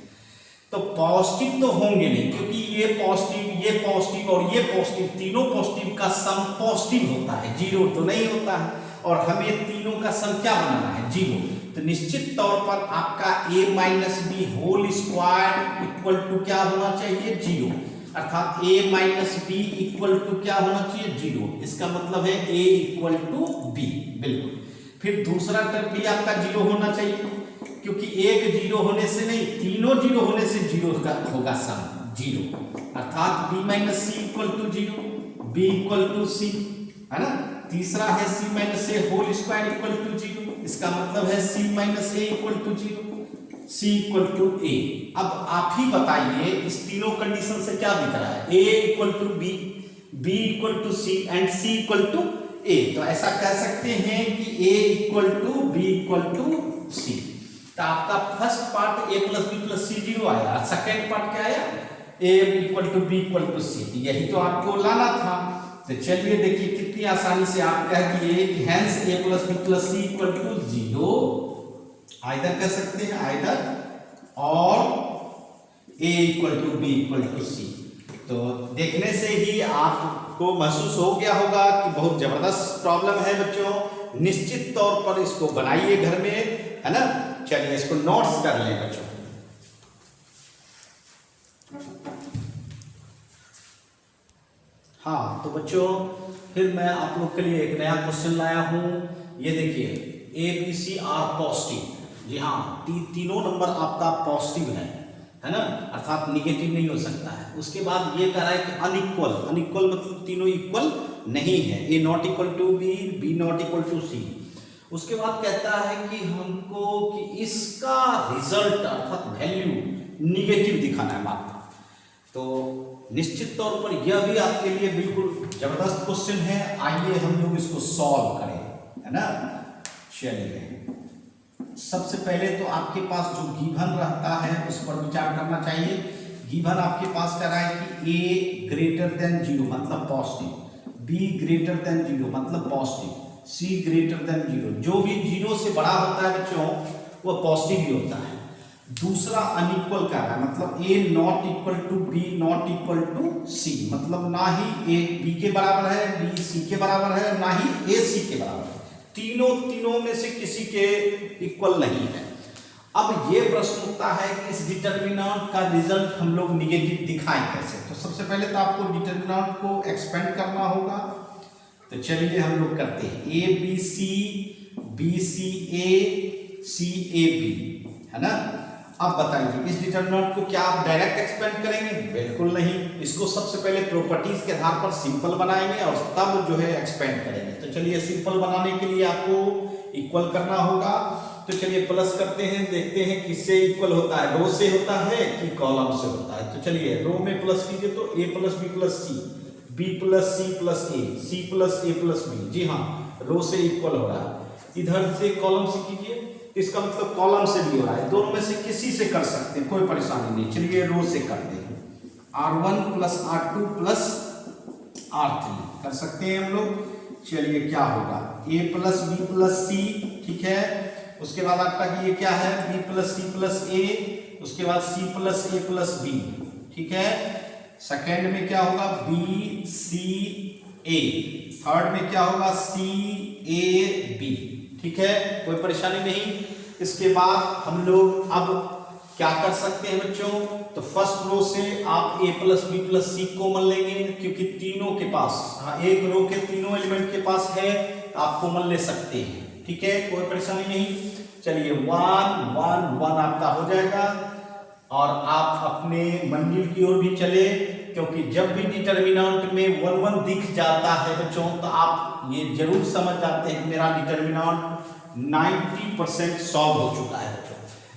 तो पॉजिटिव तो होंगे नहीं, क्योंकि ये पॉजिटिव और ये पॉजिटिव, तीनों पॉजिटिव का सम पॉजिटिव होता है, 0 तो नहीं होता है, और हमें तीनों का सम क्या बनाना है 0। तो निश्चित तौर पर आपका a minus B whole square equal to क्या होना चाहिए 0, अर्थात a minus b equal to क्या होना चाहिए 0। इसका मतलब है a इक्वल टू b, बिल्कुल। फिर दूसरा टर्म भी आपका 0 होना चाहिए, क्योंकि एक 0 होने से नहीं, तीनों तीनों जीरो होने से जीरो का होगा सम जीरो, अर्थात b minus C equal to zero, b equal to C, है ना। तीसरा है c minus A whole square equal to zero, इसका मतलब है c minus A equal to zero, c equal to A. अब आप ही बताइए इस तीनों कंडीशन से क्या दिख रहा है, a equal to b, b equal to c and c equal to a। तो ऐसा कह सकते हैं कि a equal to b equal to c। तो आपका first part a plus B plus c zero आया, सेकेंड पार्ट क्या आया, a equal to b equal to c। यही तो आपको लाना था। तो चलिए देखिए कितनी आसानी से आप कह दिए कि hence a plus B plus c equal to zero, either कह सकते हैं आइदर और a equal to b equal to c। तो देखने से ही आपको महसूस हो गया होगा कि बहुत जबरदस्त प्रॉब्लम है बच्चों। निश्चित तौर पर इसको बनाइए घर में, है ना। चलिए इसको नोट्स कर लें बच्चों। हाँ तो बच्चों फिर मैं आप लोग के लिए एक नया क्वेश्चन लाया हूँ। ये देखिए A B C are positive. जी हाँ, तीनों नंबर आपका पॉजिटिव है ना, अर्थात निगेटिव नहीं हो सकता है। उसके बाद ये कह रहा है कि अनइक्वल, अनइक्वल मतलब तीनों इक्वल नहीं है, A not equal to B, B not equal to C. उसके बाद कहता है कि हमको कि इसका रिजल्ट अर्थात वैल्यू निगेटिव दिखाना है मात्रा। तो निश्चित तौर पर यह भी आपके लिए बिल्कुल जबरदस्त क्वेश्चन है। आइए हम लोग इसको सॉल्व करें, है ना। चलिए सबसे पहले तो आपके पास जो गिवन रहता है उस पर विचार करना चाहिए। गिवन आपके पास कह रहा है कि a ग्रेटर देन जीरो मतलब positive, b greater than zero मतलब positive, c greater than zero. जो भी जीरो से बड़ा होता है बच्चों वो पॉजिटिव ही होता है। दूसरा अनइक्वल का है मतलब a not equal to b not equal to c, मतलब ना ही a b के बराबर है, b c के बराबर है, ना ही a c के बराबर है। तीनों में से किसी के इक्वल नहीं है। अब ये प्रश्न उठता है कि इस डिटर्मिनेंट का रिजल्ट हम लोग निगेटिव दिखाएं कैसे। तो सबसे पहले तो आपको डिटर्मिनेंट को एक्सपेंड करना होगा। तो चलिए हम लोग करते हैं a B c, b c a, c A b, है ना। अब बताइए इस डिटर्मिनेंट को क्या आप डायरेक्ट एक्सपेंड करेंगे? बिल्कुल नहीं। इसको सबसे पहले प्रॉपर्टीज के आधार पर सिंपल बनाएंगे और तब जो है एक्सपेंड करेंगे। तो चलिए सिंपल बनाने के लिए आपको इक्वल करना होगा। तो चलिए प्लस करते हैं, देखते हैं किससे इक्वल होता है, रो से होता है कि कॉलम से होता है। तो चलिए रो में प्लस कीजिए तो a plus B plus C, B plus C plus A, C plus A plus B. जी हाँ, रो से इक्वल हो रहा है। इधर से कॉलम से कीजिए, इसका मतलब कॉलम से भी हो रहा है। दोनों में से किसी से कर सकते हैं, कोई परेशानी नहीं। चलिए रो से करते हैं, r1 plus r2 plus r3 कर सकते हैं हम लोग। चलिए क्या होगा, a plus B plus C, ठीक है। उसके बाद आपका ये क्या है, b प्लस सी प्लस ए, उसके बाद c plus A plus B, ठीक है। सेकेंड में क्या होगा, b c a, थर्ड में क्या होगा, c a b, ठीक है, कोई परेशानी नहीं। इसके बाद हम लोग अब क्या कर सकते हैं बच्चों, तो फर्स्ट रो से आप a plus B plus c common लेंगे, क्योंकि तीनों के पास, हाँ एक रो के तीनों एलिमेंट के पास है, आप कॉमन ले सकते हैं, ठीक है, कोई परेशानी नहीं। चलिए 1 1 1 आपका हो जाएगा और आप अपने मंजिल की ओर भी चले, क्योंकि जब भी डिटर्मिनेंट में 1 1 दिख जाता है बच्चों तो आप ये जरूर समझ जाते हैं मेरा डिटर्मिनेंट 90% सॉल्व हो चुका है बच्चों।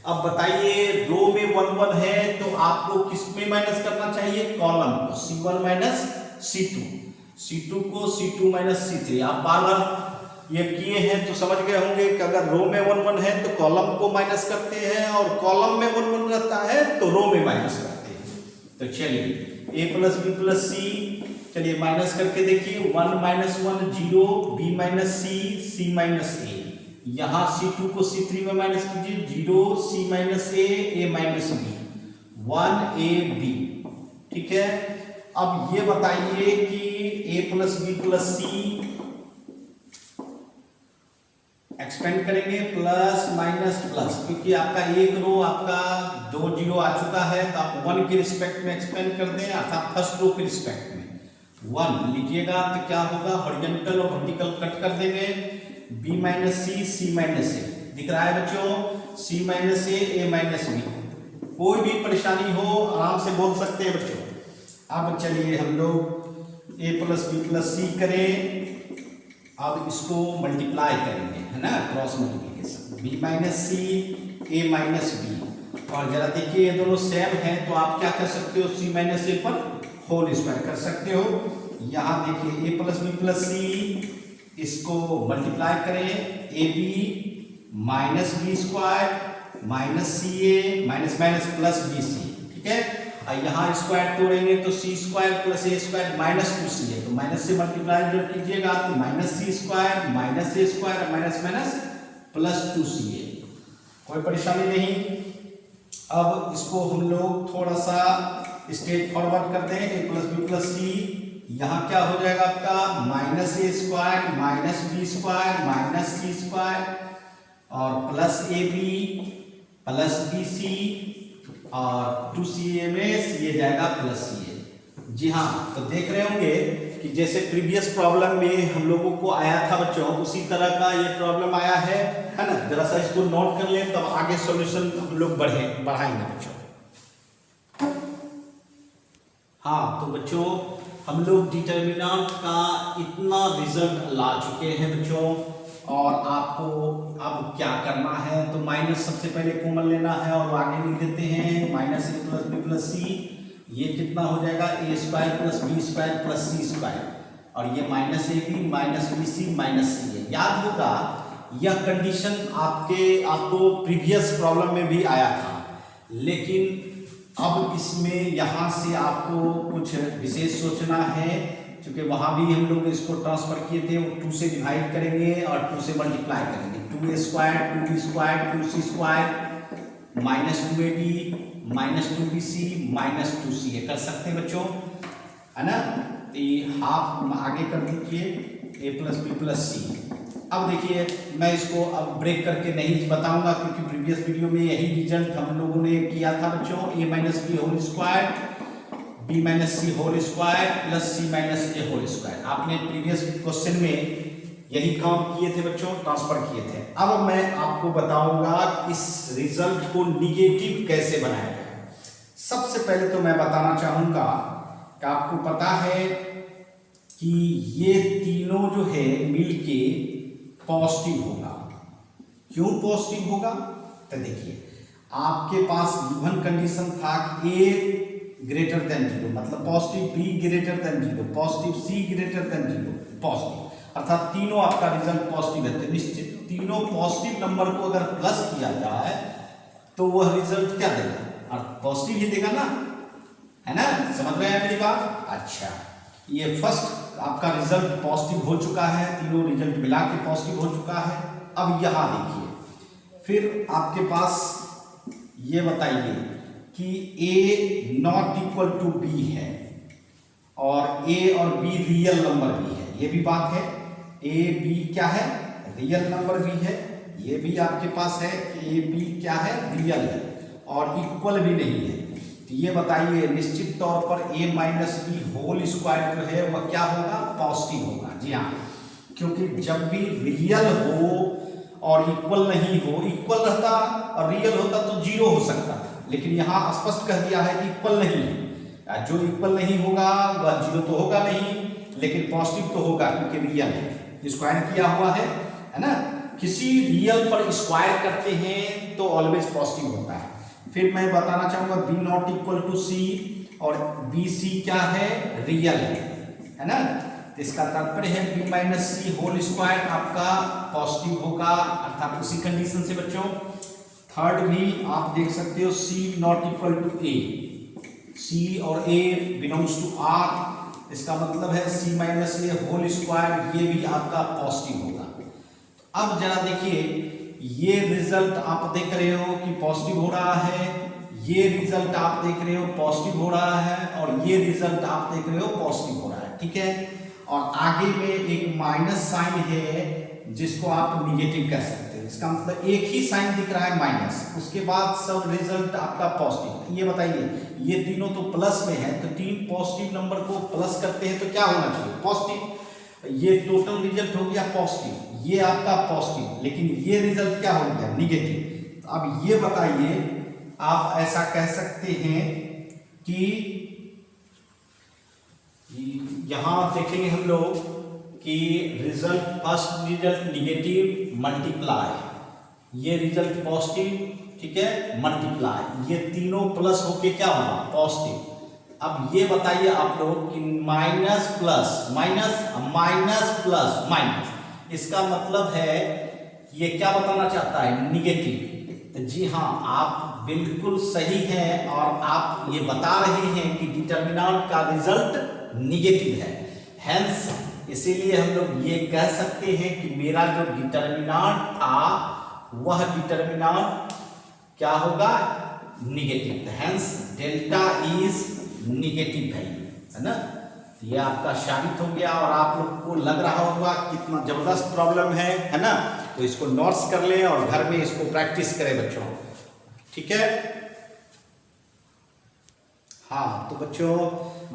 अब बताइए रो में 1 1 है तो आपको किस में माइनस करना चाहिए, कॉलम को, c1 माइनस c2, c2 को c2 माइनस c3। आप बार बार ये किए हैं तो समझ गए होंगे कि अगर रो में 1 1 है तो कॉलम को माइनस करते हैं और कॉलम में 1 1 रहता है तो रो में माइनस करते हैं। तो चलिए a plus B plus c, चलिए माइनस करके देखिए, 1 minus 1 0, b minus c, c minus a. यहाँ c2 को c3 में माइनस कीजिए, 0 c minus A minus b, 1 a b, ठीक है। अब ये बताइए कि a plus B plus c expand करेंगे प्लस माइनस प्लस, क्योंकि आपका एक रो आपका 2 0 आ चुका है तो आप 1 के रिस्पेक्ट में एक्सपेंड कर दें, अर्थात फर्स्ट रो के रिस्पेक्ट में 1 लीजिएगा तो क्या होगा, हॉरिजॉन्टल और वर्टिकल कट कर देंगे, b minus c, c minus ए दिख रहा है बच्चों, c माइनस ए माइनस बी, कोई भी परेशानी हो आराम से बोल सकते हैं बच्चों। अब चलिए हम लोग a plus B plus c करें। अब इसको मल्टीप्लाई करेंगे, है ना, cross multiplication, b minus c a minus b. और जरा देखिए ये दोनों सेम हैं तो आप क्या कर सकते हो, c माइनस ए पर होल स्क्वायर कर सकते हो। यहाँ देखिए a plus B plus C, इसको मल्टीप्लाई करें, A B minus B square minus C A minus minus plus B C, ठीक है। और यहाँ स्क्वायर तोड़ेंगे तो C square plus A square minus 2c है, तो माइनस से मल्टीप्लाई जब कीजिएगा तो minus C square minus A square minus minus plus 2c है, कोई परेशानी नहीं। अब इसको हम लोग थोड़ा सा स्टेप फॉरवर्ड करते हैं, A plus B plus C, यहाँ क्या हो जाएगा आपका minus A square minus B square minus C square और प्लस ए बी प्लस बी सी और 2ca में सी ए जाएगा प्लस सी ए। जी हाँ, तो देख रहे होंगे कि जैसे प्रीवियस प्रॉब्लम में हम लोगों को आया था बच्चों, उसी तरह का ये प्रॉब्लम आया है ना। जरा सा इसको नोट कर लें तब आगे सॉल्यूशन हम लोग बढ़ाएंगे बच्चों। हाँ तो बच्चों हम लोग डिटर्मिनेंट का इतना रिजल्ट ला चुके हैं बच्चों, और आपको अब क्या करना है तो माइनस सबसे पहले कॉमन लेना है और आगे लिख देते हैं minus A plus B plus C. ये कितना हो जाएगा A square plus B square plus C square, और ये minus A B minus B C minus C है। याद होगा यह कंडीशन आपको प्रीवियस प्रॉब्लम में भी आया था, लेकिन अब इसमें यहाँ से आपको कुछ विशेष सोचना है, क्योंकि वहाँ भी हम लोग इसको ट्रांसफर किए थे, वो 2 से डिवाइड करेंगे और 2 से मल्टीप्लाई करेंगे। 2a square 2b square 2c square minus 2ab minus 2bc minus 2ca कर सकते हैं बच्चों, है ना। तो ये हाफ आगे कर दीजिए a plus B plus C. अब देखिए मैं इसको अब ब्रेक करके नहीं बताऊंगा, क्योंकि प्रीवियस वीडियो में यही रिजल्ट हम लोगों ने किया था बच्चों, a minus B whole square b minus C whole square plus C minus A whole square. आपने प्रीवियस क्वेश्चन में यही काम किए थे बच्चों, ट्रांसफर किए थे। अब मैं आपको बताऊंगा इस रिजल्ट को निगेटिव कैसे बनाया जाए। सबसे पहले तो मैं बताना चाहूंगा कि आपको पता है कि ये तीनों जो है मिलके पॉजिटिव होगा। क्यों पॉजिटिव होगा तो देखिए आपके पास गिवन कंडीशन था कि ए ग्रेटर देन 0, मतलब positive b greater than 0, positive c greater than 0, positive, अर्थात तीनों आपका रिजल्ट पॉजिटिव है। तो निश्चित तीनों पॉजिटिव नंबर को अगर प्लस किया जाए तो वह रिजल्ट क्या देगा, और पॉजिटिव ही देगा ना, है ना। समझ रहे हैं मेरी बात। अच्छा, ये फर्स्ट आपका रिजल्ट पॉजिटिव हो चुका है, तीनों रिजल्ट मिला के पॉजिटिव हो चुका है। अब यहाँ देखिए फिर आपके पास ये बताइए कि a not equal to b है और a और b रियल नंबर भी है, ये भी बात है। a b क्या है, रियल नंबर भी है, ये भी आपके पास है कि a b क्या है, रियल है, और इक्वल भी नहीं है। तो ये बताइए निश्चित तौर पर a minus B whole square जो है वह क्या होगा, पॉजिटिव होगा। जी हाँ, क्योंकि जब भी रियल हो और इक्वल नहीं हो, इक्वल रहता और रियल होता तो 0 हो सकता, लेकिन यहाँ स्पष्ट कह दिया है कि इक्वल नहीं है। जो इक्वल नहीं होगा वह 0 तो होगा नहीं, लेकिन पॉजिटिव तो होगा क्योंकि रियल है, स्क्वायर किया हुआ है ना। किसी रियल पर स्क्वायर करते हैं तो ऑलवेज पॉजिटिव होता है। फिर मैं बताना चाहूंगा b नॉट इक्वल टू सी, और बी सी क्या है, रियल है ना। तो इसका तात्पर्य है b माइनस सी होल स्क्वायर आपका पॉजिटिव होगा, अर्थात उसी कंडीशन से बच्चों। थर्ड भी आप देख सकते हो c not equal to a, c और a बिलोंग्स टू r, इसका मतलब है c माइनस ए होल स्क्वायर, ये भी आपका पॉजिटिव होगा। अब जरा देखिए ये रिजल्ट आप देख रहे हो कि पॉजिटिव हो रहा है, ये रिजल्ट आप देख रहे हो पॉजिटिव हो रहा है, और ये रिजल्ट आप देख रहे हो पॉजिटिव हो रहा है, ठीक है। और आगे में एक माइनस साइन है जिसको आप निगेटिव कह सकते हैं, इसका मतलब एक ही साइन दिख रहा है माइनस, उसके बाद सब रिजल्ट आपका पॉजिटिव। ये बताइए ये तीनों तो प्लस में है, तो तीन पॉजिटिव नंबर को प्लस करते हैं तो क्या होना चाहिए, पॉजिटिव। ये टोटल रिजल्ट हो गया पॉजिटिव, ये आपका पॉजिटिव, लेकिन ये रिजल्ट क्या हो गया, निगेटिव। तो अब ये बताइए आप ऐसा कह सकते हैं कि यहां देखेंगे हम लोग कि result, first result negative multiply, ये रिजल्ट पॉजिटिव, ठीक है, मल्टीप्लाई, ये तीनों प्लस होके क्या होगा, पॉजिटिव। अब ये बताइए आप लोग कि minus plus minus, minus plus minus, इसका मतलब है ये क्या बताना चाहता है, निगेटिव। तो जी हाँ, आप बिल्कुल सही हैं और आप ये बता रहे हैं कि डिटर्मिनेंट का रिजल्ट निगेटिव है। हेंस इसीलिए हम लोग ये कह सकते हैं कि मेरा जो डिटर्मिनेंट था वह डिटर्मिनेंट क्या होगा, negative. Hence delta is negative value, है ना। ये आपका साबित हो गया और आप लोग को लग रहा होगा कितना जबरदस्त प्रॉब्लम है ना। तो इसको नोट्स कर लें और घर में इसको प्रैक्टिस करें बच्चों, ठीक है। हाँ तो बच्चों,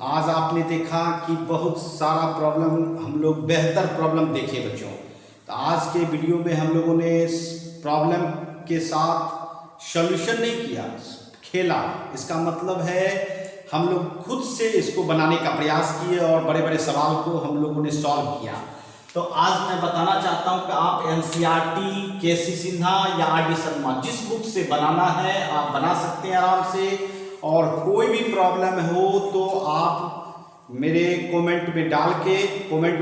आज आपने देखा कि बहुत सारा प्रॉब्लम हम लोग, बेहतर प्रॉब्लम देखे बच्चों। तो आज के वीडियो में हम लोगों ने इस प्रॉब्लम के साथ सॉल्यूशन नहीं किया, खेला। इसका मतलब है हम लोग खुद से इसको बनाने का प्रयास किए और बड़े बड़े सवाल को हम लोगों ने सॉल्व किया। तो आज मैं बताना चाहता हूं कि आप एनसीईआरटी, केसी सिन्हा या आर डी शर्मा, जिस बुक से बनाना है आप बना सकते हैं आराम से। और कोई भी प्रॉब्लम हो तो आप मेरे कमेंट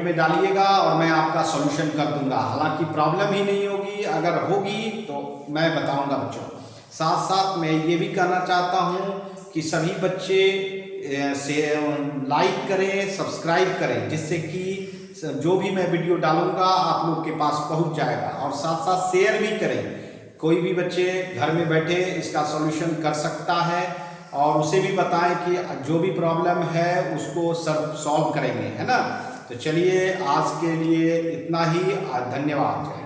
में डालिएगा और मैं आपका सॉल्यूशन कर दूंगा। हालांकि प्रॉब्लम ही नहीं होगी, अगर होगी तो मैं बताऊंगा बच्चों। साथ साथ मैं ये भी कहना चाहता हूं कि सभी बच्चे से लाइक करें, सब्सक्राइब करें, जिससे कि जो भी मैं वीडियो डालूंगा आप लोग के पास पहुंच जाएगा। और साथ साथ शेयर भी करें, कोई भी बच्चे घर में बैठे इसका सॉल्यूशन कर सकता है और उसे भी बताएं कि जो भी प्रॉब्लम है उसको सॉल्व करेंगे, है ना। तो चलिए आज के लिए इतना ही, धन्यवाद।